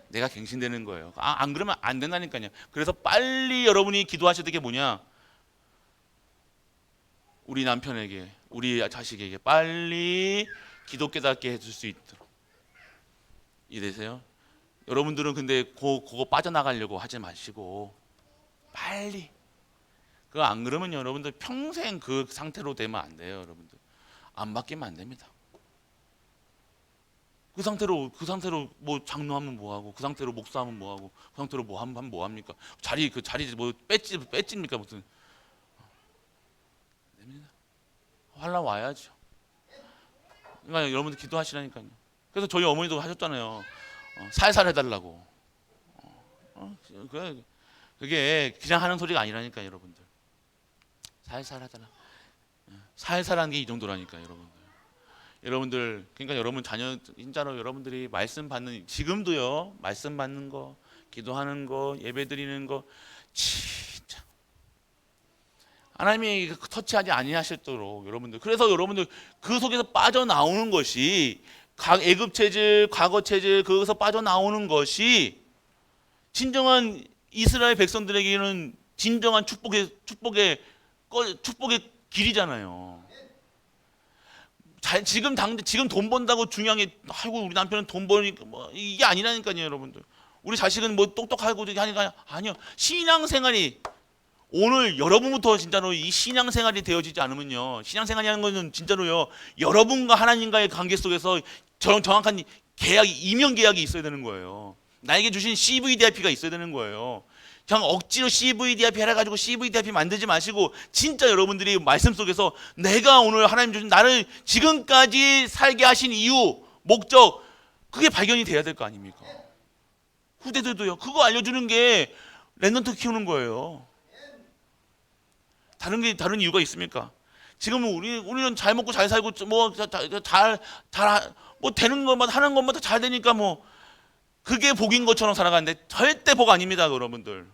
내가 갱신되는 거예요. 안 그러면 안 된다니까요. 그래서 빨리 여러분이 기도하셔야 될 게 뭐냐? 우리 남편에게, 우리 자식에게 빨리 기도 깨닫게 해줄 수 있도록. 이래서요. 여러분들은 근데 그거 빠져나가려고 하지 마시고 빨리. 그거 안 그러면 여러분들 평생 그 상태로 되면 안 돼요, 여러분들. 안 바뀌면 안 됩니다. 그 상태로 뭐 장로하면 뭐 하고, 그 상태로 목사하면 뭐 하고, 그 상태로 뭐 하면 뭐 합니까? 자리 뭐 뺏집니까 무슨? 됩니다. 환난 와야죠. 그러니까 여러분들 기도하시라니까요. 그래서 저희 어머니도 하셨잖아요. 살살 해달라고. 그게 그냥 하는 소리가 아니라니까 여러분들. 살살 하달라. 살살한 게 이 정도라니까 여러분들. 여러분들 그러니까 여러분 자녀 진짜로 여러분들이 말씀 받는 지금도요 말씀 받는 거 기도하는 거 예배 드리는 거 진짜 하나님이 터치하지 아니하실도록 여러분들 그래서 여러분들 그 속에서 빠져나오는 것이 애굽 체질, 과거 체질 거기서 빠져나오는 것이 진정한 이스라엘 백성들에게는 진정한 축복의 길이잖아요. 지금 돈 번다고 중요한 게 아이고 우리 남편은 돈 버니까 뭐 이게 아니라니까요, 여러분들. 우리 자식은 뭐 똑똑하고 하니까 아니요. 신앙생활이 오늘 여러분부터 진짜로 이 신앙생활이 되어지지 않으면요. 신앙생활이라는 것은 진짜로요. 여러분과 하나님과의 관계 속에서 정확한 계약이 이면 계약이 있어야 되는 거예요. 나에게 주신 CVDIP가 있어야 되는 거예요. 그냥 억지로 CVDIP 해가지고 CVDIP 만들지 마시고 진짜 여러분들이 말씀 속에서 내가 오늘 하나님 주신 나를 지금까지 살게 하신 이유, 목적 그게 발견이 돼야 될 거 아닙니까? 후대들도요. 그거 알려주는 게 랩넌트 키우는 거예요. 다른 이유가 있습니까? 지금 우리는 잘 먹고 잘 살고 뭐 되는 것만 하는 것만 다 잘 되니까 뭐 그게 복인 것처럼 살아가는데 절대 복 아닙니다, 여러분들.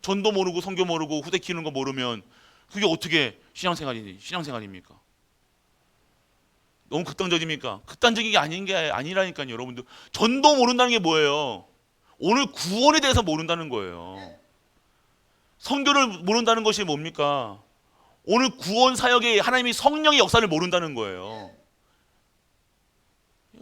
전도 모르고 성교 모르고 후대 키우는 거 모르면 그게 어떻게 신앙생활입니까? 너무 극단적입니까? 극단적인 게 아닌 게 아니라니까요, 여러분들. 전도 모른다는 게 뭐예요? 오늘 구원에 대해서 모른다는 거예요. 성교를 모른다는 것이 뭡니까? 오늘 구원 사역에 하나님이 성령의 역사를 모른다는 거예요.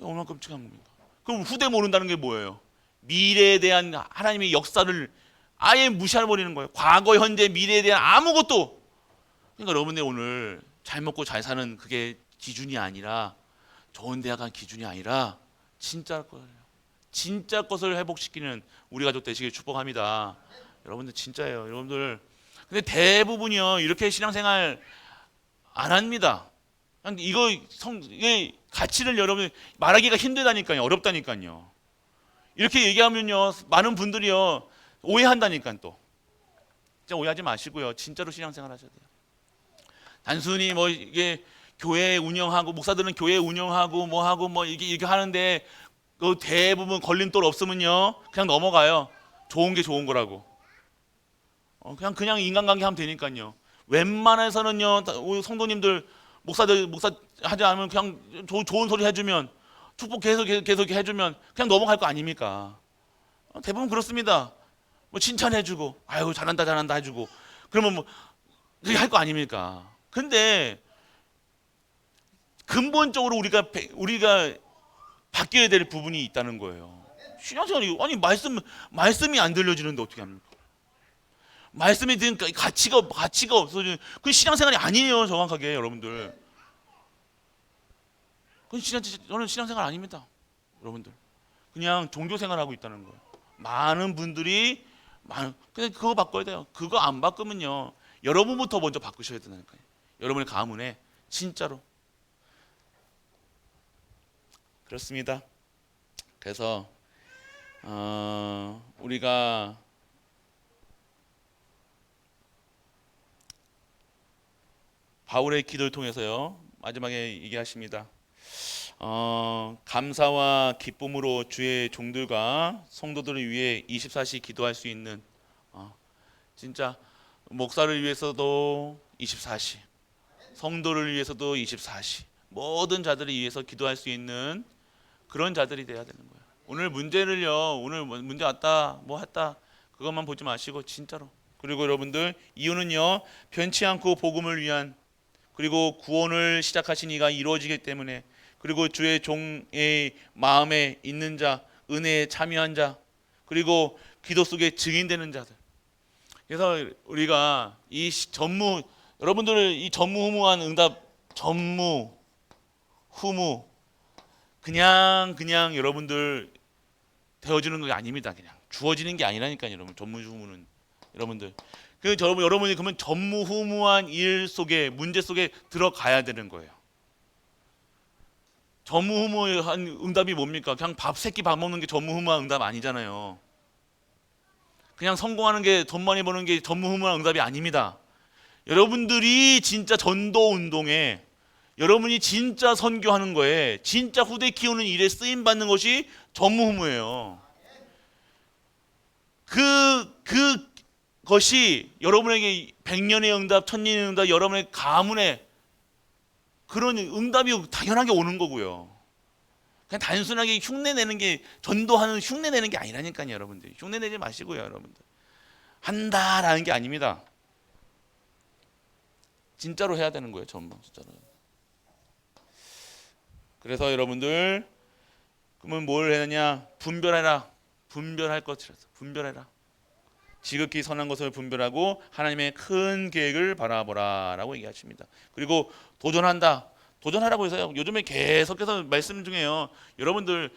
얼마나 끔찍한 겁니까? 그럼 후대 모른다는 게 뭐예요? 미래에 대한 하나님의 역사를 아예 무시해버리는 거예요. 과거, 현재, 미래에 대한 아무것도. 그러니까 여러분들 오늘 잘 먹고 잘 사는 그게 기준이 아니라 좋은 대학 간 기준이 아니라 진짜 것을 회복시키는 우리 가족 되시길 축복합니다. 여러분들 진짜예요. 여러분들 근데 대부분이요 이렇게 신앙생활 안 합니다. 이게 가치를 여러분 말하기가 힘들다니까요. 어렵다니까요. 이렇게 얘기하면요 많은 분들이요 오해한다니까 또. 진짜 오해하지 마시고요. 진짜로 신앙생활 하셔야 돼요. 단순히 뭐 이게 교회 운영하고 목사들은 교회 운영하고 뭐 하고 뭐 이게 하는데 그 대부분 걸림돌 없으면요 그냥 넘어가요. 좋은 게 좋은 거라고. 그냥 인간관계 하면 되니까요. 웬만해서는요 성도님들 목사 하지 않으면 그냥 좋은 소리 해주면 축복 계속 해주면 그냥 넘어갈 거 아닙니까? 대부분 그렇습니다. 뭐 칭찬해주고 아유 잘한다 해주고 그러면 뭐 그렇게 할 거 아닙니까? 근데 근본적으로 우리가 바뀌어야 될 부분이 있다는 거예요. 신앙생활이 아니 말씀이 안 들려지는데 어떻게 합니까? 말씀에 대한 가치가 없어지는 그 신앙생활이 아니에요. 정확하게 여러분들. 저는 신앙생활 아닙니다. 여러분들. 그냥 종교생활하고 있다는 거예요. 많은 분들이 근데 그거 바꿔야 돼요. 그거 안 바꾸면요. 여러분부터 먼저 바꾸셔야 되니까요. 여러분의 가문에 진짜로. 그렇습니다. 그래서 우리가 바울의 기도를 통해서요 마지막에 얘기하십니다. 감사와 기쁨으로 주의 종들과 성도들을 위해 24시 기도할 수 있는 진짜 목사를 위해서도 24시, 성도를 위해서도 24시, 모든 자들을 위해서 기도할 수 있는 그런 자들이 돼야 되는 거예요. 오늘 문제 왔다 뭐 했다 그것만 보지 마시고 진짜로. 그리고 여러분들 이유는요 변치 않고 복음을 위한 그리고 구원을 시작하신 이가 이루어지기 때문에 그리고 주의 종의 마음에 있는 자, 은혜에 참여한 자, 그리고 기도 속에 증인되는 자들. 그래서 우리가 여러분들 이 전무후무한 응답, 전무후무 그냥 여러분들 되어주는 게 아닙니다. 그냥 주어지는 게 아니라니까요, 여러분. 전무후무는 여러분들. 여러분이 그러면 전무후무한 일 속에 문제 속에 들어가야 되는 거예요. 전무후무한 응답이 뭡니까? 그냥 세끼 밥 먹는 게 전무후무한 응답 아니잖아요. 그냥 성공하는 게 돈 많이 버는 게 전무후무한 응답이 아닙니다. 여러분들이 진짜 전도 운동에 여러분이 진짜 선교하는 거에 진짜 후대 키우는 일에 쓰임 받는 것이 전무후무예요. 그것이 여러분에게 100년의 응답, 1000년의 응답, 여러분의 가문에 그런 응답이 당연하게 오는 거고요. 그냥 단순하게 흉내 내는 게, 전도하는 흉내 내는 게 아니라니까요, 여러분들. 흉내 내지 마시고요, 여러분들. 한다라는 게 아닙니다. 진짜로 해야 되는 거예요, 전부 진짜로. 그래서 여러분들, 그러면 뭘 해야 되냐? 분별해라. 분별할 것이라서 분별해라. 지극히 선한 것을 분별하고 하나님의 큰 계획을 바라보라라고 얘기하십니다. 그리고 도전한다. 도전하라고 해서요. 요즘에 계속해서 말씀 중에요. 여러분들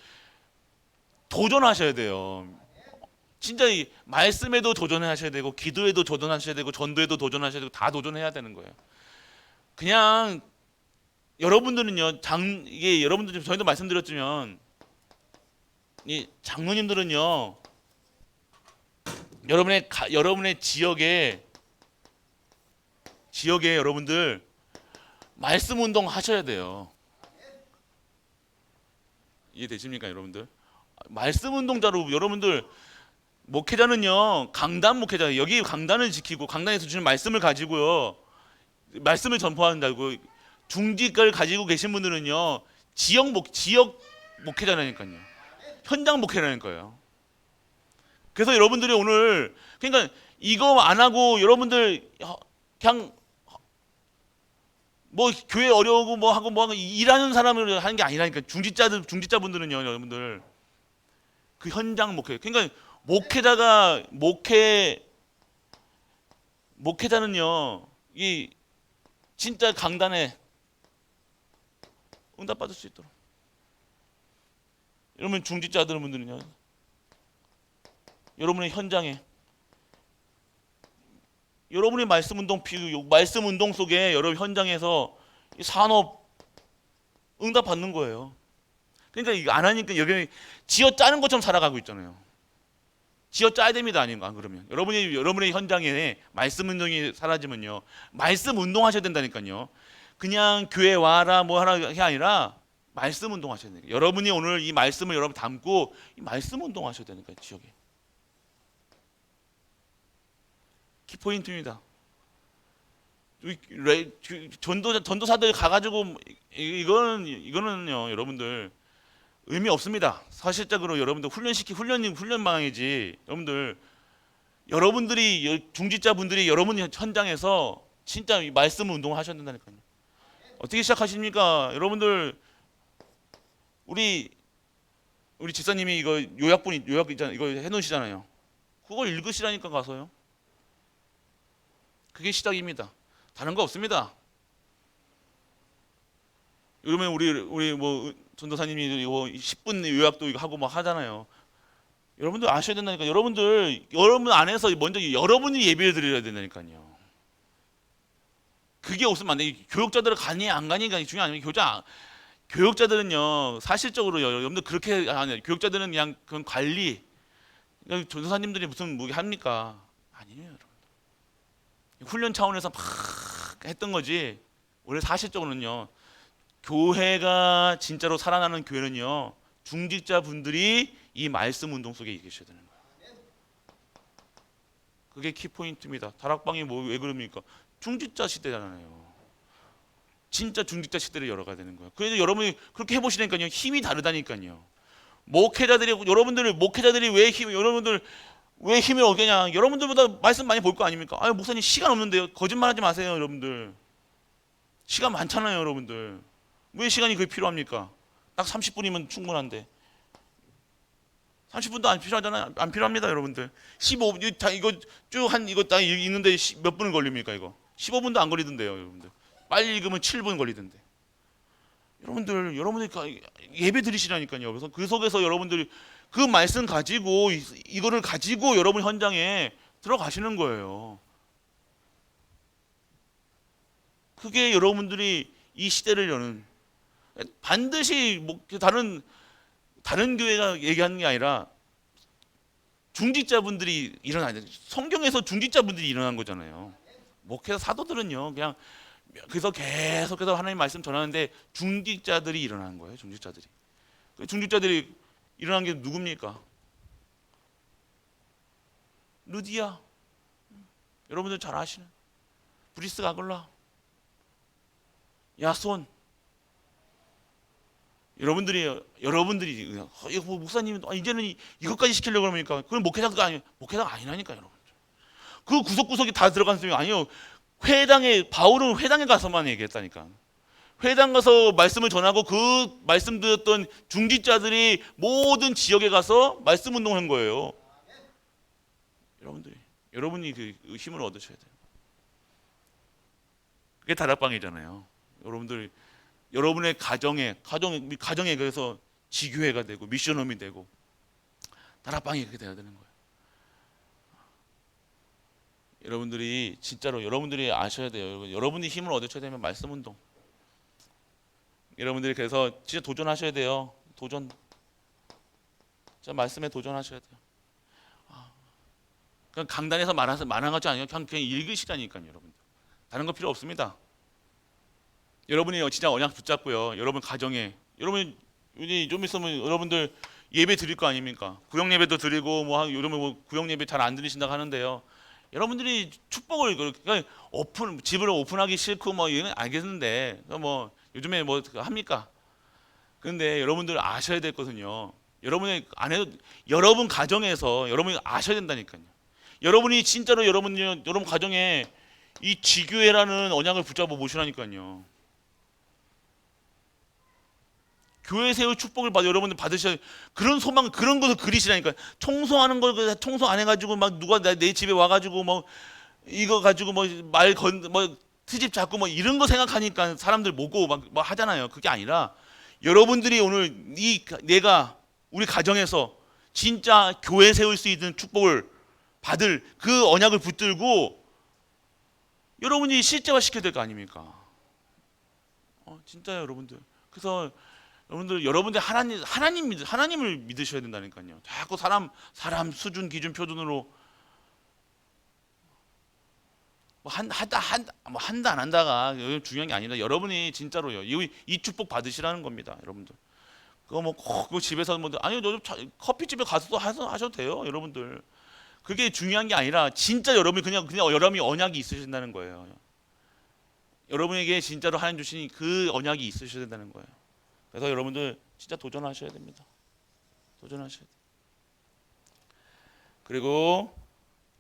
도전하셔야 돼요. 진짜 이 말씀에도 도전하셔야 되고, 기도에도 도전하셔야 되고, 전도에도 도전하셔야 되고, 다 도전해야 되는 거예요. 그냥 여러분들은요, 이게 여러분들 저희도 말씀드렸지만, 이 장로님들은요, 여러분의 지역에 여러분들 말씀 운동 하셔야 돼요. 이해되십니까, 여러분들? 말씀 운동자로 여러분들, 목회자는요, 강단 목회자, 여기 강단을 지키고 강단에서 주는 말씀을 가지고요, 말씀을 전파한다고. 중직을 가지고 계신 분들은요, 지역 목회자라니까요. 현장 목회라는 거예요. 그래서 여러분들이 오늘, 그러니까 이거 안 하고 여러분들 그냥 뭐 교회 어려우고 뭐 하고 일하는 사람을 하는 게 아니라니까. 중직자분들은요, 여러분들 그 현장 목회. 그러니까 목회자는요, 이 진짜 강단에 응답 받을 수 있도록. 여러분 중직자들분들은요, 여러분의 현장에, 여러분의 말씀 운동 속에 여러분 현장에서 산업 응답 받는 거예요. 그러니까 이거 안 하니까 여기 지어 짜는 것처럼 살아가고 있잖아요. 지어 짜야 됩니다, 아닌가? 그러면 여러분의 현장에 말씀 운동이 사라지면요, 말씀 운동 하셔야 된다니까요. 그냥 교회 와라 뭐 하라 게 아니라 말씀 운동 하셔야 돼요. 여러분이 오늘 이 말씀을 여러분 담고 이 말씀 운동 하셔야 되니까, 지역에. 키포인트입니다. 전도사들 가가지고 이거는요, 여러분들 의미 없습니다. 사실적으로 여러분들 훈련방이지. 여러분들이 중직자분들이 여러분 현장에서 진짜 말씀 운동을 하셔야 된다니까요. 어떻게 시작하십니까, 여러분들? 우리 집사님이 이거 요약 있잖아요. 이거 해놓으시잖아요. 그걸 읽으시라니까, 가서요. 그게 시작입니다. 다른 거 없습니다. 그러면 우리 뭐 전도사님이 이거 10분 요약도 이거 하고 막 하잖아요. 여러분들 아셔야 된다니까. 여러분 안에서 먼저 여러분이 예배를 드려야 된다니까요. 그게 없으면 안 돼. 교육자들은 가니 안 가니가 중요한 아니에요. 교육자들은요, 사실적으로 여러분들 그렇게 하냐. 교육자들은 그냥 그건 관리. 전도사님들이 무슨 뭐 합니까? 아니에요, 여러분. 훈련 차원에서 막 했던 거지. 원래 사실적으로는요, 교회가 진짜로 살아나는 교회는요, 중직자분들이 이 말씀 운동 속에 계셔야 되는 거예요. 그게 키포인트입니다. 다락방이 뭐 왜 그럽니까? 중직자 시대잖아요. 진짜 중직자 시대를 열어가야 되는 거예요. 그래서 여러분이 그렇게 해보시니까요, 힘이 다르다니까요. 목회자들이 왜 힘을 얻겠냐? 여러분들보다 말씀 많이 볼 거 아닙니까? 아유, 목사님 시간 없는데요. 거짓말하지 마세요, 여러분들. 시간 많잖아요, 여러분들. 왜 시간이 그게 필요합니까? 딱 30분이면 충분한데. 30분도 안 필요하잖아요. 안 필요합니다, 여러분들. 15분 이거 쭉 이거 딱 읽는데 몇 분을 걸립니까, 이거? 15분도 안 걸리던데요, 여러분들. 빨리 읽으면 7분 걸리던데. 여러분들 예배 드리시라니까요. 그래서 그 속에서 여러분들이 그 말씀 가지고 이거를 가지고 여러분 현장에 들어가시는 거예요. 그게 여러분들이 이 시대를 여는, 반드시 뭐 다른 교회가 얘기하는 게 아니라 중직자분들이 일어나야 돼요. 성경에서 중직자분들이 일어난 거잖아요. 목회자 사도들은요, 그냥 그래서 계속해서 하나님 말씀 전하는데 중직자들이 일어나는 거예요. 중직자들이 일어난 게 누굽니까? 루디아, 여러분들 잘 아시는 브리스 가글라, 야손, 여러분들이 이거 뭐 목사님 이제는 이것까지 시키려고 그러니까 그건 목회자가 아니 목회자가 아니라니까 여러분. 그 구석구석에 다 들어간 사람이 아니요. 회당에 바울은 회당에 가서만 얘기했다니까. 회당 가서 말씀을 전하고 그 말씀 들었던 중직자들이 모든 지역에 가서 말씀 운동한 거예요. 여러분이 그 힘을 얻으셔야 돼요. 그게 다락방이잖아요. 여러분의 가정에 그래서 지교회가 되고 미션홈이 되고 다락방이 그렇게 돼야 되는 거예요. 여러분들이 진짜로 여러분들이 아셔야 돼요. 여러분이 힘을 얻으셔야 되면 말씀 운동. 여러분들이 그래서 진짜 도전하셔야 돼요. 진짜 말씀에 도전하셔야 돼요. 그냥 강단에서 말하는 것이 아니에요. 그냥 읽으시라니까요, 여러분들. 다른 거 필요 없습니다. 여러분이 진짜 언약 붙잡고요. 여러분 가정에 여러분 이제 좀 있으면 여러분들 예배 드릴 거 아닙니까? 구역 예배도 드리고 요즘에 구역 예배 잘 안 드리신다고 하는데요. 여러분들이 축복을 그러니까 집을 오픈하기 싫고 이건 알겠는데 요즘에 합니까? 그런데 여러분들 아셔야 될 것은요. 여러분 가정에서 여러분이 아셔야 된다니까요. 여러분이 진짜로 여러분 가정에 이 지교회라는 언약을 붙잡아 보시라니까요. 교회 세울 축복을 여러분들 받으셔야 그런 소망 그런 것을 그리시라니까. 청소하는 걸 청소 안 해가지고 누가 내 집에 와가지고 이거 가지고 트집 잡고 이런 거 생각하니까 사람들 보고 하잖아요. 그게 아니라 여러분들이 오늘 내가 우리 가정에서 진짜 교회 세울 수 있는 축복을 받을 그 언약을 붙들고 여러분이 실제화 시켜야 될 거 아닙니까? 진짜요, 여러분들. 그래서 여러분들 하나님을 믿으셔야 된다니까요. 자꾸 사람 수준 기준 표준으로 한다 안 한다가 중요한 게 아니라 여러분이 진짜로요. 이 축복 받으시라는 겁니다, 여러분들. 그거 집에서 아니요, 커피집에 가서도 하셔도 돼요, 여러분들. 그게 중요한 게 아니라 진짜 여러분이 그냥 여러분이 언약이 있으신다는 거예요. 여러분에게 진짜로 하나님 주신 그 언약이 있으셔야 된다는 거예요. 그래서 여러분들 진짜 도전하셔야 됩니다. 도전하셔야 돼요. 그리고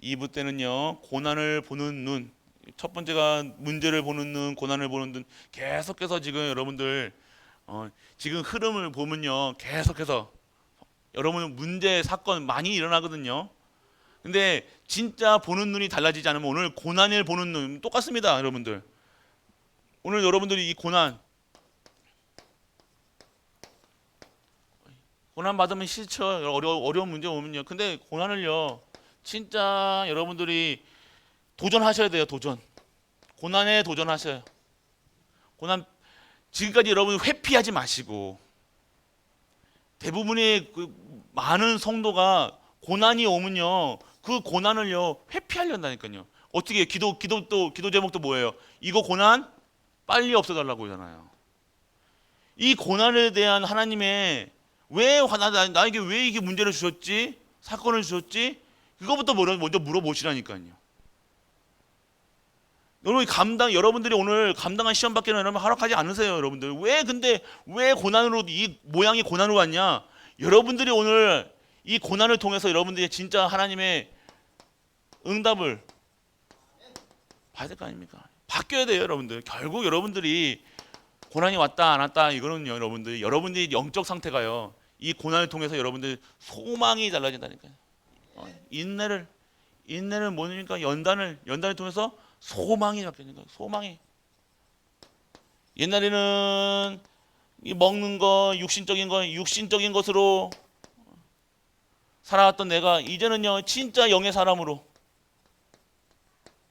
2부 때는요, 고난을 보는 눈. 첫 번째가 문제를 보는 눈, 고난을 보는 눈. 계속해서 지금 여러분들 지금 흐름을 보면요, 계속해서 여러분 문제 사건 많이 일어나거든요. 근데 진짜 보는 눈이 달라지지 않으면 오늘 고난을 보는 눈 똑같습니다, 여러분들. 오늘 여러분들이 이 고난 받으면 싫죠. 어려운 문제 오면요. 근데 고난을요, 진짜 여러분들이 도전하셔야 돼요. 고난에 도전하셔요. 지금까지 여러분 회피하지 마시고, 대부분의 많은 성도가 고난이 오면요, 그 고난을요 회피하려다니까요. 어떻게 기도 제목도 뭐예요? 이거 고난 빨리 없애달라고 하잖아요. 이 고난에 대한 하나님의 나에게 왜 이게 문제를 주셨지? 사건을 주셨지? 그거부터 먼저 물어보시라니까요. 여러분들이 오늘 감당한 시험 받기는 여러분 허락하지 않으세요, 여러분들. 왜 고난으로 이 모양이 고난으로 왔냐? 여러분들이 오늘 이 고난을 통해서 여러분들이 진짜 하나님의 응답을 받을 거 아닙니까? 바뀌어야 돼요, 여러분들. 결국 여러분들이 고난이 왔다 안 왔다 이거는요, 여러분들이 영적 상태가요, 이 고난을 통해서 여러분들 소망이 달라진다니까요. 인내를 뭐니까 연단을 통해서 소망이 바뀌는 거예요. 소망이. 옛날에는 이 먹는 거, 육신적인 것으로 살아왔던 내가 이제는요 진짜 영의 사람으로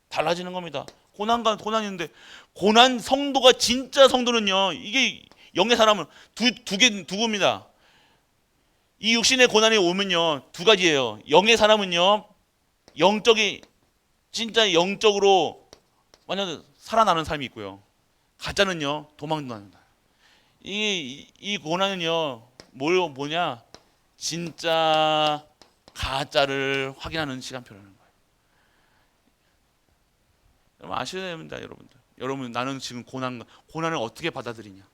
달라지는 겁니다. 고난인데 고난 성도가 진짜 성도는요, 이게 영의 사람은 두 겁니다. 이 육신의 고난이 오면요 두 가지예요. 영의 사람은요 진짜 영적으로 완전 살아나는 삶이 있고요. 가짜는요 도망다닌다. 이 고난은요 뭐냐? 진짜 가짜를 확인하는 시간표라는 거예요. 여러분 아셔야 됩니다, 여러분들. 여러분 나는 지금 고난을 어떻게 받아들이냐?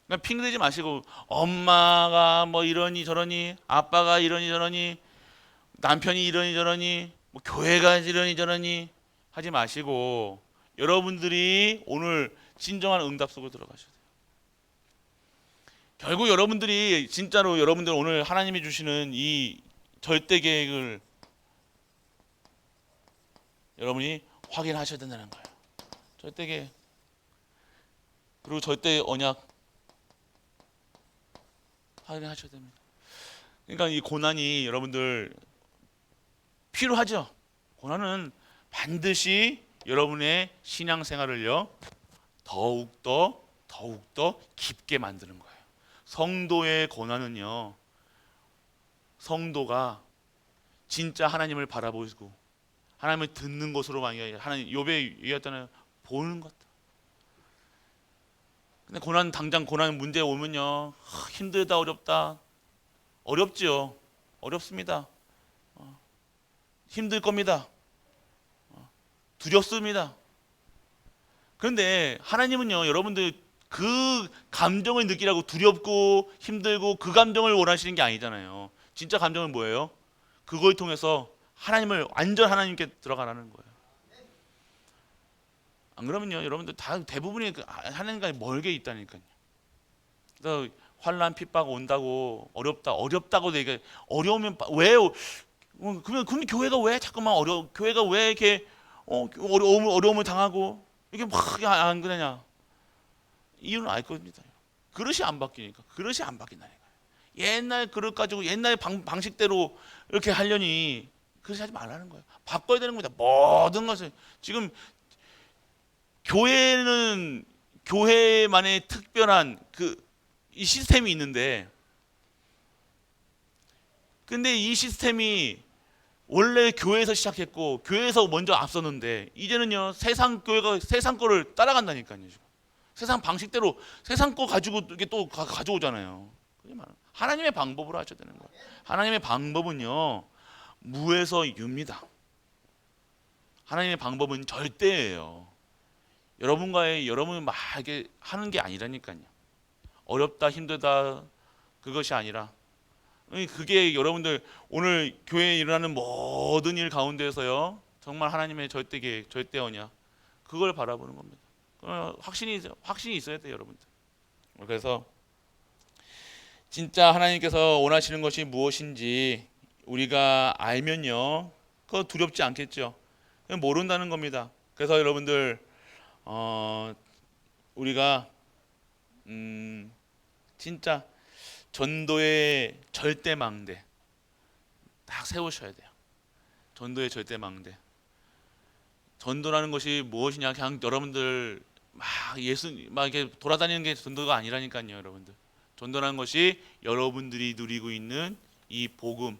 그러니까 핑계대지 마시고 엄마가 뭐 이러니 저러니, 아빠가 이러니 저러니, 남편이 이러니 저러니, 뭐 교회가 이러니 저러니 하지 마시고 여러분들이 오늘 진정한 응답 속으로 들어가셔야 돼요. 결국 여러분들이 진짜로 여러분들 오늘 하나님이 주시는 이 절대 계획을 여러분이 확인하셔야 된다는 거예요. 절대 계획. 그리고 절대 언약 확인하셔야 됩니다. 그러니까 이 고난이 여러분들 필요하죠. 고난은 반드시 여러분의 신앙생활을요 더욱더 깊게 만드는 거예요. 성도의 고난은요, 성도가 진짜 하나님을 바라보고 하나님을 듣는 것으로 많이 하나님 욥에 얘기했잖아요. 보는 것. 근데 당장 고난 문제 오면요 힘들다, 어렵다. 어렵지요. 어렵습니다. 힘들 겁니다. 두렵습니다. 그런데 하나님은요 여러분들 그 감정을 느끼라고 두렵고 힘들고 그 감정을 원하시는 게 아니잖아요. 진짜 감정은 뭐예요? 그걸 통해서 하나님을 완전 하나님께 들어가라는 거예요. 안 그러면요 여러분들 다 대부분이 하나님과 멀게 있다니까요. 그래서 환난 핍박 온다고 어렵다고 얘기. 어려우면 왜 그러면 교회가 왜 자꾸만 교회가 왜 이렇게 어려움을 당하고 이게 막 안 그러냐? 이유는 알 겁니다. 그릇이 안 바뀌니까. 그릇이 안 바뀐다니까요. 옛날 그릇 가지고 옛날 방식대로 이렇게 하려니 그릇이 하지 말라는 거예요. 바꿔야 되는 겁니다. 모든 것을. 지금 교회는 교회만의 특별한 이 시스템이 있는데, 근데 이 시스템이 원래 교회에서 시작했고 교회에서 먼저 앞섰는데 이제는요 세상 교회가 세상 거를 따라간다니까요. 세상 방식대로 세상 거 가지고 이게 또 가져오잖아요. 하나님의 방법으로 하셔야 되는 거예요. 하나님의 방법은요 무에서 유입니다. 하나님의 방법은 절대예요. 여러분 막 이렇게 하는 게 아니라니까요. 어렵다 힘들다 그것이 아니라 그게 여러분들 오늘 교회에 일어나는 모든 일 가운데서요 정말 하나님의 절대 계획, 절대 언약 그걸 바라보는 겁니다. 확신이 있어야 돼요, 여러분들. 그래서 진짜 하나님께서 원하시는 것이 무엇인지 우리가 알면요 그거 두렵지 않겠죠. 모른다는 겁니다. 그래서 여러분들 우리가 진짜 전도의 절대망대 딱 세우셔야 돼요. 전도의 절대망대. 전도라는 것이 무엇이냐? 그냥 여러분들 막 이렇게 돌아다니는 게 전도가 아니라니까요, 여러분들. 전도라는 것이 여러분들이 누리고 있는 이 복음,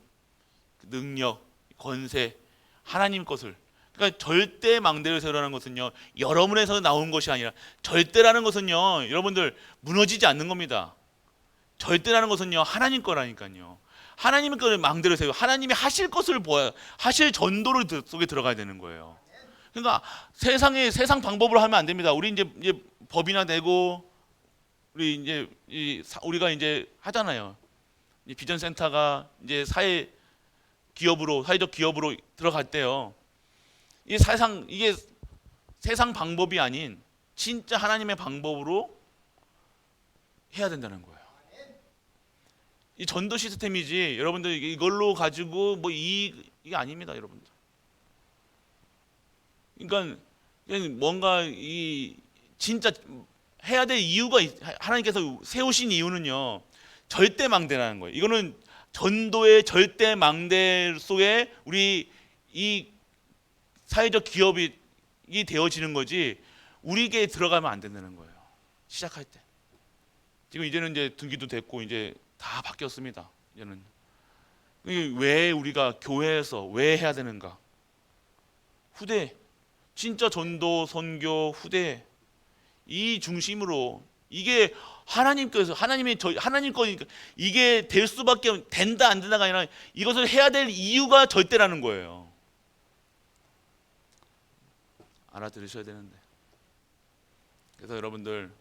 능력, 권세, 하나님 것을. 그러니까 절대망대를 세우라는 것은요, 여러분에서 나온 것이 아니라 절대라는 것은요, 여러분들 무너지지 않는 겁니다. 절대라는 것은요 하나님 거라니까요. 하나님의 거를 망대로 세우고 하나님이 하실 것을 하실 전도를 속에 들어가야 되는 거예요. 그러니까 세상 방법으로 하면 안 됩니다. 우리 이제 법이나 내고 우리 우리가 이제 하잖아요. 비전센터가 이제 사회적 기업으로 들어갈 때요. 이게 세상 방법이 아닌 진짜 하나님의 방법으로 해야 된다는 거예요. 이 전도 시스템이지 여러분들 이걸로 가지고 이게 아닙니다, 여러분들. 그러니까 뭔가 진짜 해야 될 이유가 하나님께서 세우신 이유는요 절대망대라는 거예요. 이거는 전도의 절대망대 속에 우리 이 사회적 기업이 되어지는 거지 우리에게 들어가면 안 된다는 거예요. 시작할 때. 지금 이제는 이제 등기도 됐고 이제 다 바뀌었습니다. 이제는 왜 우리가 교회에서 왜 해야 되는가? 후대 진짜 전도 선교 후대 이 중심으로 이게 하나님께서 하나님 거니까 이게 될 수밖에 된다 안 된다가 아니라 이것을 해야 될 이유가 절대라는 거예요. 알아들으셔야 되는데. 그래서 여러분들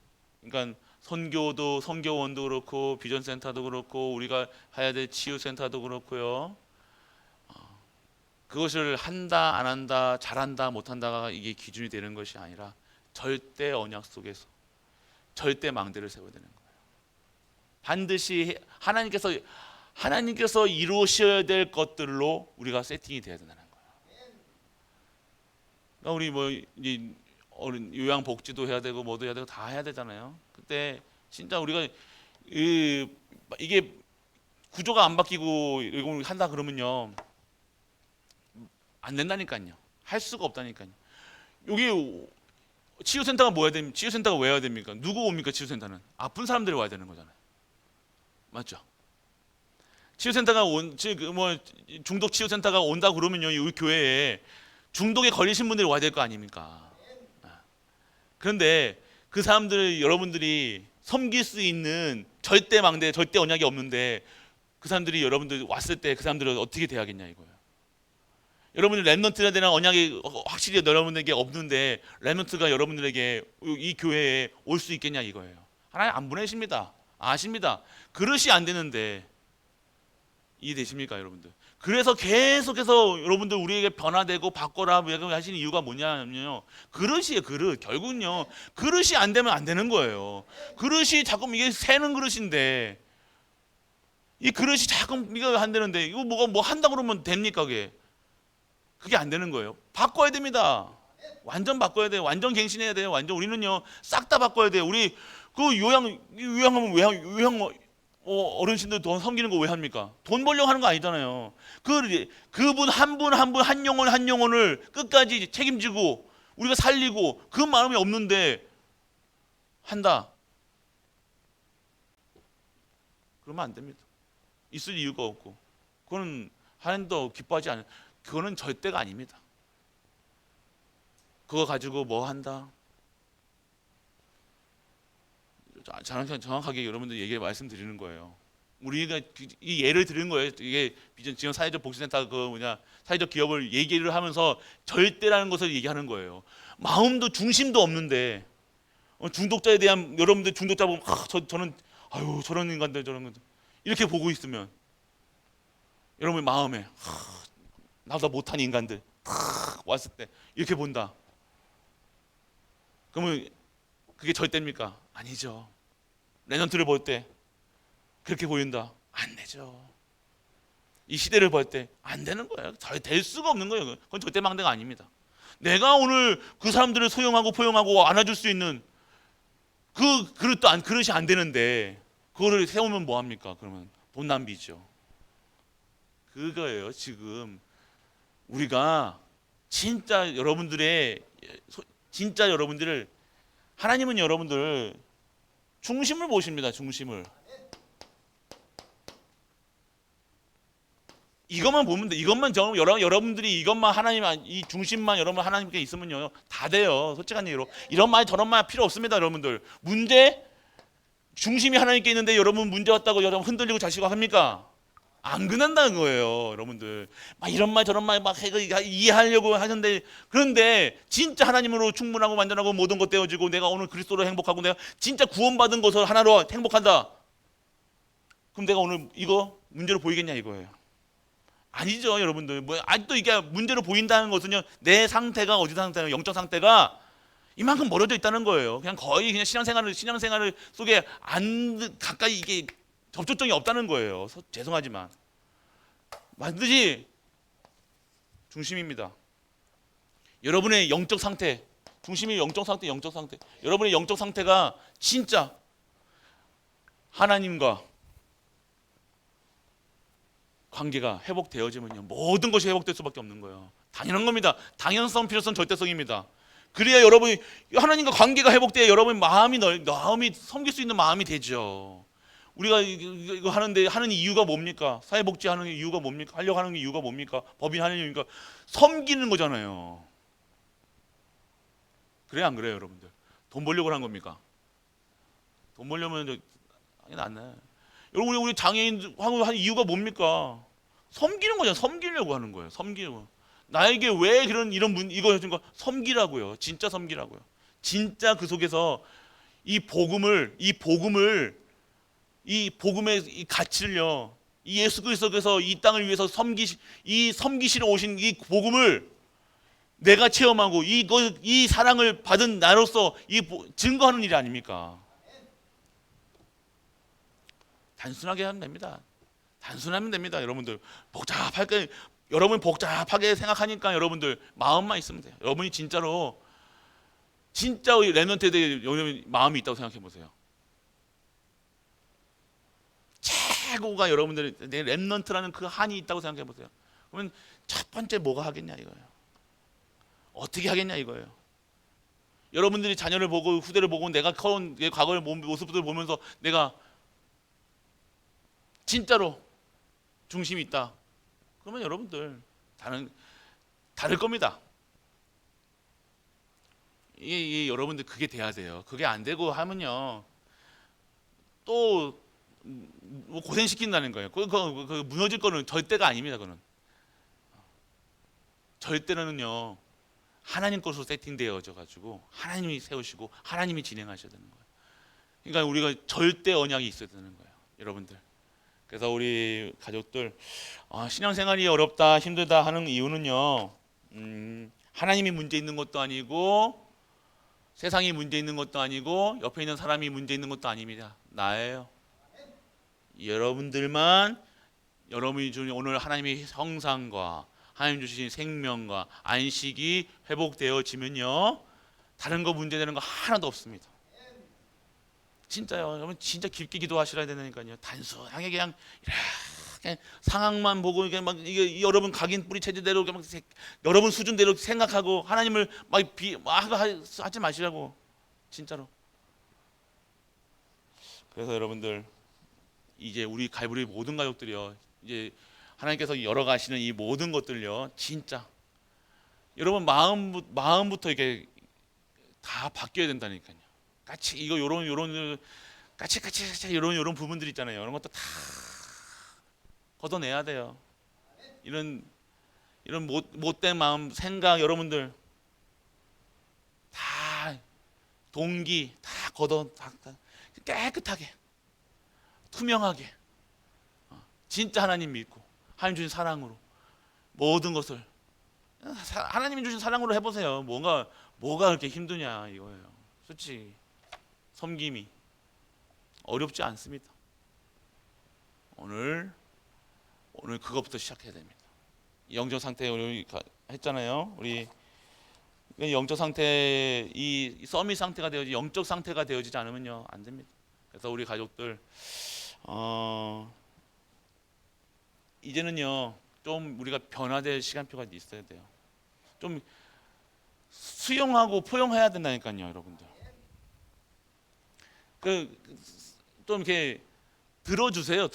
그러니까 선교도 선교원도 그렇고 비전센터도 그렇고 우리가 해야 될 치유센터도 그렇고요. 그것을 한다 안 한다 잘한다 못한다가 이게 기준이 되는 것이 아니라 절대 언약 속에서 절대 망대를 세워야 되는 거예요. 반드시 하나님께서 이루셔야 될 것들로 우리가 세팅이 돼야 된다는 거예요. 그러니까 우리 뭐 이제 어른 요양 복지도 해야 되고 뭐도 해야 되고 다 해야 되잖아요. 그때 진짜 우리가 이게 구조가 안 바뀌고 이걸 한다 그러면요 안 된다니까요. 할 수가 없다니까요. 여기 치유센터가 뭐야 됩니까? 치유센터가 왜 와야 됩니까? 누구 옵니까? 치유센터는 아픈 사람들이 와야 되는 거잖아요. 맞죠? 치유센터가 뭐 중독 치유센터가 온다 그러면요 우리 교회에 중독에 걸리신 분들이 와야 될 거 아닙니까? 그런데 그 사람들 여러분들이 섬길 수 있는 절대 망대, 절대 언약이 없는데 그 사람들이 여러분들 왔을 때 그 사람들은 어떻게 대하겠냐 이거예요. 여러분들 렘넌트에 대한 언약이 확실히 여러분들에게 없는데 렘넌트가 여러분들에게 이 교회에 올 수 있겠냐 이거예요. 하나님 안 보내십니다. 아십니다. 그릇이 안 되는데 이해되십니까 여러분들? 그래서 계속해서 여러분들 우리에게 변화되고 바꿔라 하시는 이유가 뭐냐면요 그릇이에요. 그릇. 결국은요 그릇이 안 되면 안 되는 거예요. 그릇이 자꾸 이게 새는 그릇인데 이 그릇이 자꾸 이거 안 되는데 이거 뭐 한다 그러면 됩니까 그게 안 되는 거예요. 바꿔야 됩니다. 완전 바꿔야 돼요. 완전 갱신해야 돼요. 완전 우리는요 싹 다 바꿔야 돼요. 우리 그 요양하면 요양 어르신들 돈 섬기는 거 왜 합니까? 돈 벌려고 하는 거 아니잖아요. 그분 한 분 한 영혼을 끝까지 책임지고 우리가 살리고 그 마음이 없는데 한다. 그러면 안 됩니다. 있을 이유가 없고 그거는 하나님도 기뻐하지 않아요. 그거는 절대가 아닙니다. 그거 가지고 뭐 한다? 정확하게 여러분들 얘기 말씀드리는 거예요. 우리가 이 예를 드리는 거예요. 이게 지금 사회적 복지센터 사회적 기업을 얘기를 하면서 절대라는 것을 얘기하는 거예요. 마음도 중심도 없는데 중독자에 대한 여러분들 중독자 보면 저는 아유 저런 인간들 저런 것들 이렇게 보고 있으면 여러분 마음에 나보다 못한 인간들 왔을 때 이렇게 본다. 그러면 그게 절대입니까? 아니죠. 렘넌트를 볼 때 그렇게 보인다? 안 되죠. 이 시대를 볼 때 안 되는 거예요. 될 수가 없는 거예요. 그건 절대 망대가 아닙니다. 내가 오늘 그 사람들을 소용하고 포용하고 안아줄 수 있는 그릇이 안 되는데 그거를 세우면 뭐 합니까? 그러면 돈 낭비죠. 그거예요. 지금 우리가 진짜 여러분들을 하나님은 여러분들 중심을 보십니다. 중심을. 이것만 보면 돼. 여러분들이 이것만 이 중심만 여러분 하나님께 있으면요 다 돼요. 솔직한 얘기로 이런 말 저런 말 필요 없습니다. 여러분들 중심이 하나님께 있는데 여러분 문제 왔다고 여러분 흔들리고 자시고 합니까? 안 그런다는 거예요. 여러분들 막 이런 말 저런 말 막 이해하려고 하는데 그런데 진짜 하나님으로 충분하고 완전하고 모든 것 되어지고 내가 오늘 그리스도로 행복하고 내가 진짜 구원받은 것을 하나로 행복한다. 그럼 내가 오늘 이거 문제로 보이겠냐 이거예요. 아니죠 여러분들. 아직도 이게 문제로 보인다는 것은요 내 상태가 영적 상태가 이만큼 멀어져 있다는 거예요. 그냥 거의 그냥 신앙생활을 속에 가까이 이게 접촉점이 없다는 거예요. 죄송하지만 반드시 중심입니다. 여러분의 영적 상태, 중심이 영적 상태. 여러분의 영적 상태가 진짜 하나님과 관계가 회복되어지면요 모든 것이 회복될 수밖에 없는 거예요. 당연한 겁니다. 당연성, 필요성, 절대성입니다. 그래야 여러분이 하나님과 관계가 회복돼야 여러분의 마음이 섬길 수 있는 마음이 되죠. 우리가 이거 하는 이유가 뭡니까? 사회복지 하는 이유가 뭡니까? 하려고 하는 이유가 뭡니까? 법인 하는 이유가 섬기는 거잖아요. 그래요 안 그래요 여러분들? 돈 벌려고 하는 겁니까? 돈 벌려면 당연히 안 나요. 여러분 우리 장애인 하는 이유가 뭡니까? 섬기는 거잖아요. 섬기려고 하는 거예요. 섬기려고. 나에게 왜 이거 해준 거 섬기라고요. 진짜 섬기라고요. 진짜 그 속에서 이 복음의 이 가치를요, 이 예수 그리스도께서 이 땅을 위해서 섬기시러 오신 이 복음을 내가 체험하고 이 사랑을 받은 나로서 증거하는 일이 아닙니까? 단순하게 하면 됩니다. 단순하면 됩니다. 여러분들 여러분 복잡하게 생각하니까 여러분들 마음만 있으면 돼요. 여러분이 진짜 렘넌트에 대해 여러분 마음이 있다고 생각해 보세요. 최고가 여러분들 내 렘넌트라는 그 한이 있다고 생각해 보세요. 그러면 첫 번째 뭐가 하겠냐 이거예요. 어떻게 하겠냐 이거예요. 여러분들이 자녀를 보고 후대를 보고 내가 커온 내 과거의 모습들을 보면서 내가 진짜로 중심이 있다. 그러면 여러분들 다를 겁니다. 이게 여러분들 그게 돼야 돼요. 그게 안 되고 하면요 또 뭐 고생시킨다는 거예요. 그 무너질 거는 절대가 아닙니다. 그는 절대는요 하나님 것으로 세팅되어져 가지고 하나님이 세우시고 하나님이 진행하셔야 되는 거예요. 그러니까 우리가 절대 언약이 있어야 되는 거예요, 여러분들. 그래서 우리 가족들 신앙생활이 어렵다 힘들다 하는 이유는요 하나님이 문제 있는 것도 아니고 세상이 문제 있는 것도 아니고 옆에 있는 사람이 문제 있는 것도 아닙니다. 나예요. 여러분이 주신 오늘 하나님의 형상과 하나님 주신 생명과 안식이 회복되어지면요 다른 거 문제되는 거 하나도 없습니다. 진짜요. 여러분 진짜 깊게 기도하시라 되니까요. 단순하게 그냥 이렇게 상황만 보고 이게 여러분 각인 뿌리 체제대로 여러분 수준대로 생각하고 하나님을 하지 마시라고 진짜로. 그래서 여러분들 이제 우리 갈보리 모든 가족들이요 이제 하나님께서 열어가시는 이 모든 것들요 진짜 여러분 마음부터 이게 다 바뀌어야 된다니까요. 같이 이거 요런 같이 요런 부분들 있잖아요. 이런 것도 다 걷어내야 돼요. 이런 못된 마음 생각 여러분들 다 동기 다 깨끗하게 투명하게 진짜 하나님 믿고 하나님 주신 사랑으로 모든 것을 하나님이 주신 사랑으로 해보세요. 뭐가 그렇게 힘드냐 이거예요. 솔직히 섬김이 어렵지 않습니다. 오늘 그것부터 시작해야 됩니다. 영적 상태 우리 했잖아요. 우리 영적 상태 이 서밋 상태가 되어지 영적 상태가 되어지지 않으면요 안 됩니다. 그래서 우리 가족들 이제는요 좀 우리가 변화될 시간표가 있어야 돼요. 좀 수용하고 포용해야 된다니까요, 여러분들. 좀 이렇게 들어주세요.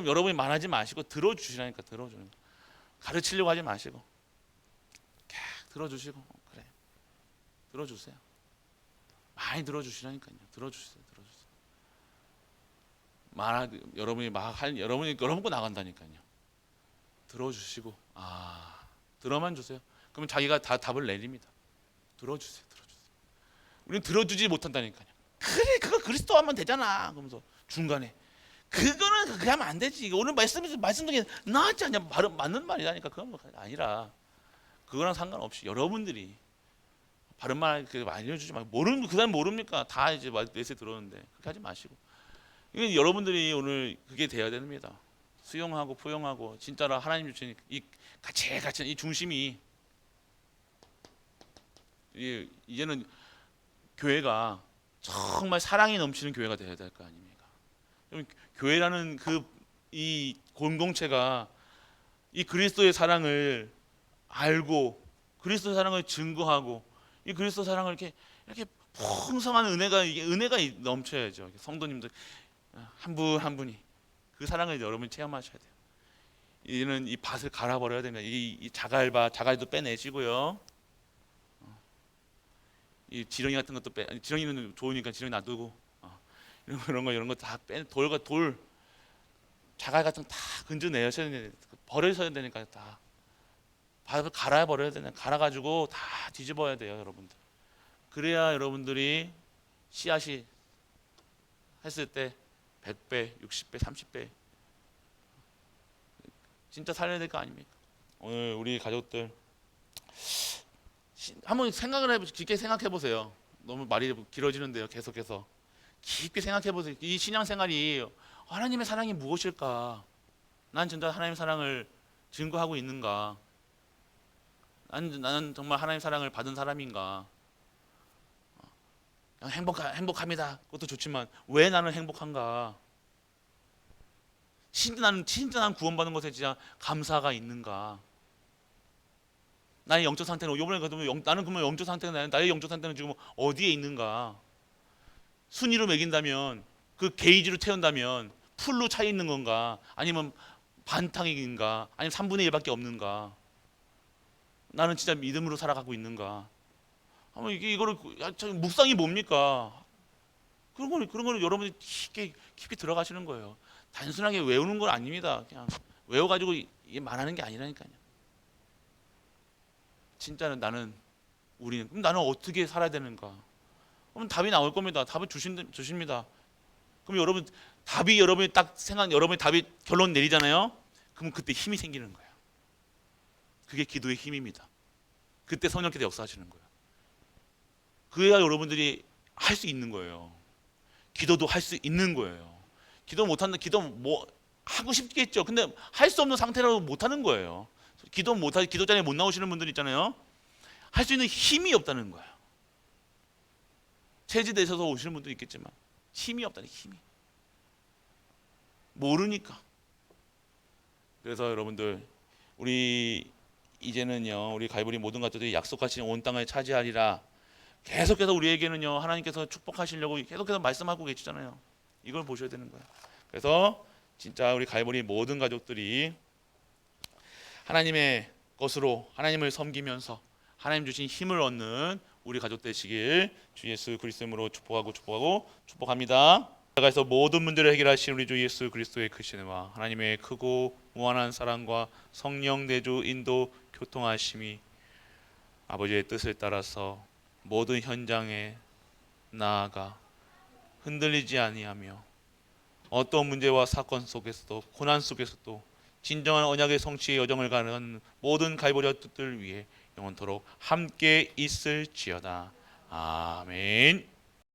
여러분이 말하지 마시고 들어주시라니까. 들어주는 거. 가르치려고 하지 마시고 들어주시고 그래 들어주세요. 많이 들어주시라니까요. 들어주세요. 여러분이 여러분이 거 나간다니까요. 들어주시고 들어만 주세요. 그러면 자기가 다 답을 내립니다. 들어주세요. 우리는 들어주지 못한다니까요. 그래 그거 그리스도 하면 되잖아. 그러면서 중간에 그거는 그렇게 하면 안 되지. 오늘 말씀 중에 나왔지 않냐. 맞는 말이라니까. 그건 아니라 그거랑 상관없이 여러분들이 바른 말 알려주지 말고 모르는 그 사람 모릅니까? 다 이제 넷에 들어오는데 그렇게 하지 마시고. 이건 여러분들이 오늘 그게 돼야 됩니다. 수용하고 포용하고 진짜로 하나님 주신 이 같이 이 중심이 이제는 교회가 정말 사랑이 넘치는 교회가 되어야 될 거 아닙니까? 교회라는 이 공동체가 이 그리스도의 사랑을 알고 그리스도의 사랑을 증거하고 이 그리스도 사랑을 이렇게 풍성한 은혜가 넘쳐야죠. 성도님들 한 분 한 분이 그 사랑을 여러분이 체험하셔야 돼요. 이는 이 밭을 갈아버려야 됩니다. 이 자갈도 빼내시고요. 이 지렁이 같은 것도 지렁이는 좋으니까 지렁이 놔두고 이런 거 다 돌 자갈 같은 거 다 건져내셔야 되는데 버려야 되니까 다 밭을 갈아버려야 되는 갈아가지고 다 뒤집어야 돼요, 여러분들. 그래야 여러분들이 씨앗이 했을 때 100배, 60배, 30배 진짜 살려야 될 거 아닙니까? 오늘 우리 가족들 한번 깊게 생각해 보세요. 너무 말이 길어지는데요. 계속해서 깊게 생각해 보세요. 이 신앙 생활이 하나님의 사랑이 무엇일까? 난 진짜 하나님의 사랑을 증거하고 있는가? 나는 정말 하나님의 사랑을 받은 사람인가? 그냥 행복합니다. 그것도 좋지만 왜 나는 행복한가? 진짜 난 구원받은 것에 진짜 감사가 있는가? 나의 영적 상태는 이번에 나는 그러면 영적 상태는 나의 영적 상태는 지금 어디에 있는가? 순위로 매긴다면 그 게이지로 태운다면 풀로 차 있는 건가? 아니면 반탕인가? 아니면 3분의 1밖에 없는가? 나는 진짜 믿음으로 살아가고 있는가? 한번 이거를 묵상이 뭡니까? 그런 거는 여러분이 깊이 들어가시는 거예요. 단순하게 외우는 건 아닙니다. 그냥 외워가지고 이게 말하는 게 아니라니까요. 진짜는 그럼 나는 어떻게 살아야 되는가? 그럼 답이 나올 겁니다. 답을 주십니다. 그럼 여러분이 답이 결론 내리잖아요. 그럼 그때 힘이 생기는 거예요. 그게 기도의 힘입니다. 그때 성령께서 역사하시는 거예요. 그래야 여러분들이 할 수 있는 거예요. 기도도 할 수 있는 거예요. 기도 뭐 하고 싶겠죠. 근데 할 수 없는 상태라도 못 하는 거예요. 기도 자리에 못 나오시는 분들 있잖아요. 할 수 있는 힘이 없다는 거예요. 체질되셔서 오시는 분도 있겠지만 힘이 없다는 힘이. 모르니까. 그래서 여러분들 우리 이제는요 우리 갈보리 모든 가족들이 약속하신 온 땅을 차지하리라. 계속해서 우리에게는요 하나님께서 축복하시려고 계속해서 말씀하고 계시잖아요. 이걸 보셔야 되는 거예요. 그래서 진짜 우리 갈보리 모든 가족들이 하나님의 것으로 하나님을 섬기면서 하나님 주신 힘을 얻는 우리 가족 되시길 주 예수 그리스도 이름으로 축복합니다. 나아가서 모든 문제를 해결하신 우리 주 예수 그리스도의 크신 은혜와 하나님의 크고 무한한 사랑과 성령 내주 인도 교통하심이 아버지의 뜻을 따라서 모든 현장에 나아가 흔들리지 아니하며 어떤 문제와 사건 속에서도 고난 속에서도 진정한 언약의 성취의 여정을 가는 모든 갈보리들 위해 영원토록 함께 있을지어다. 아멘.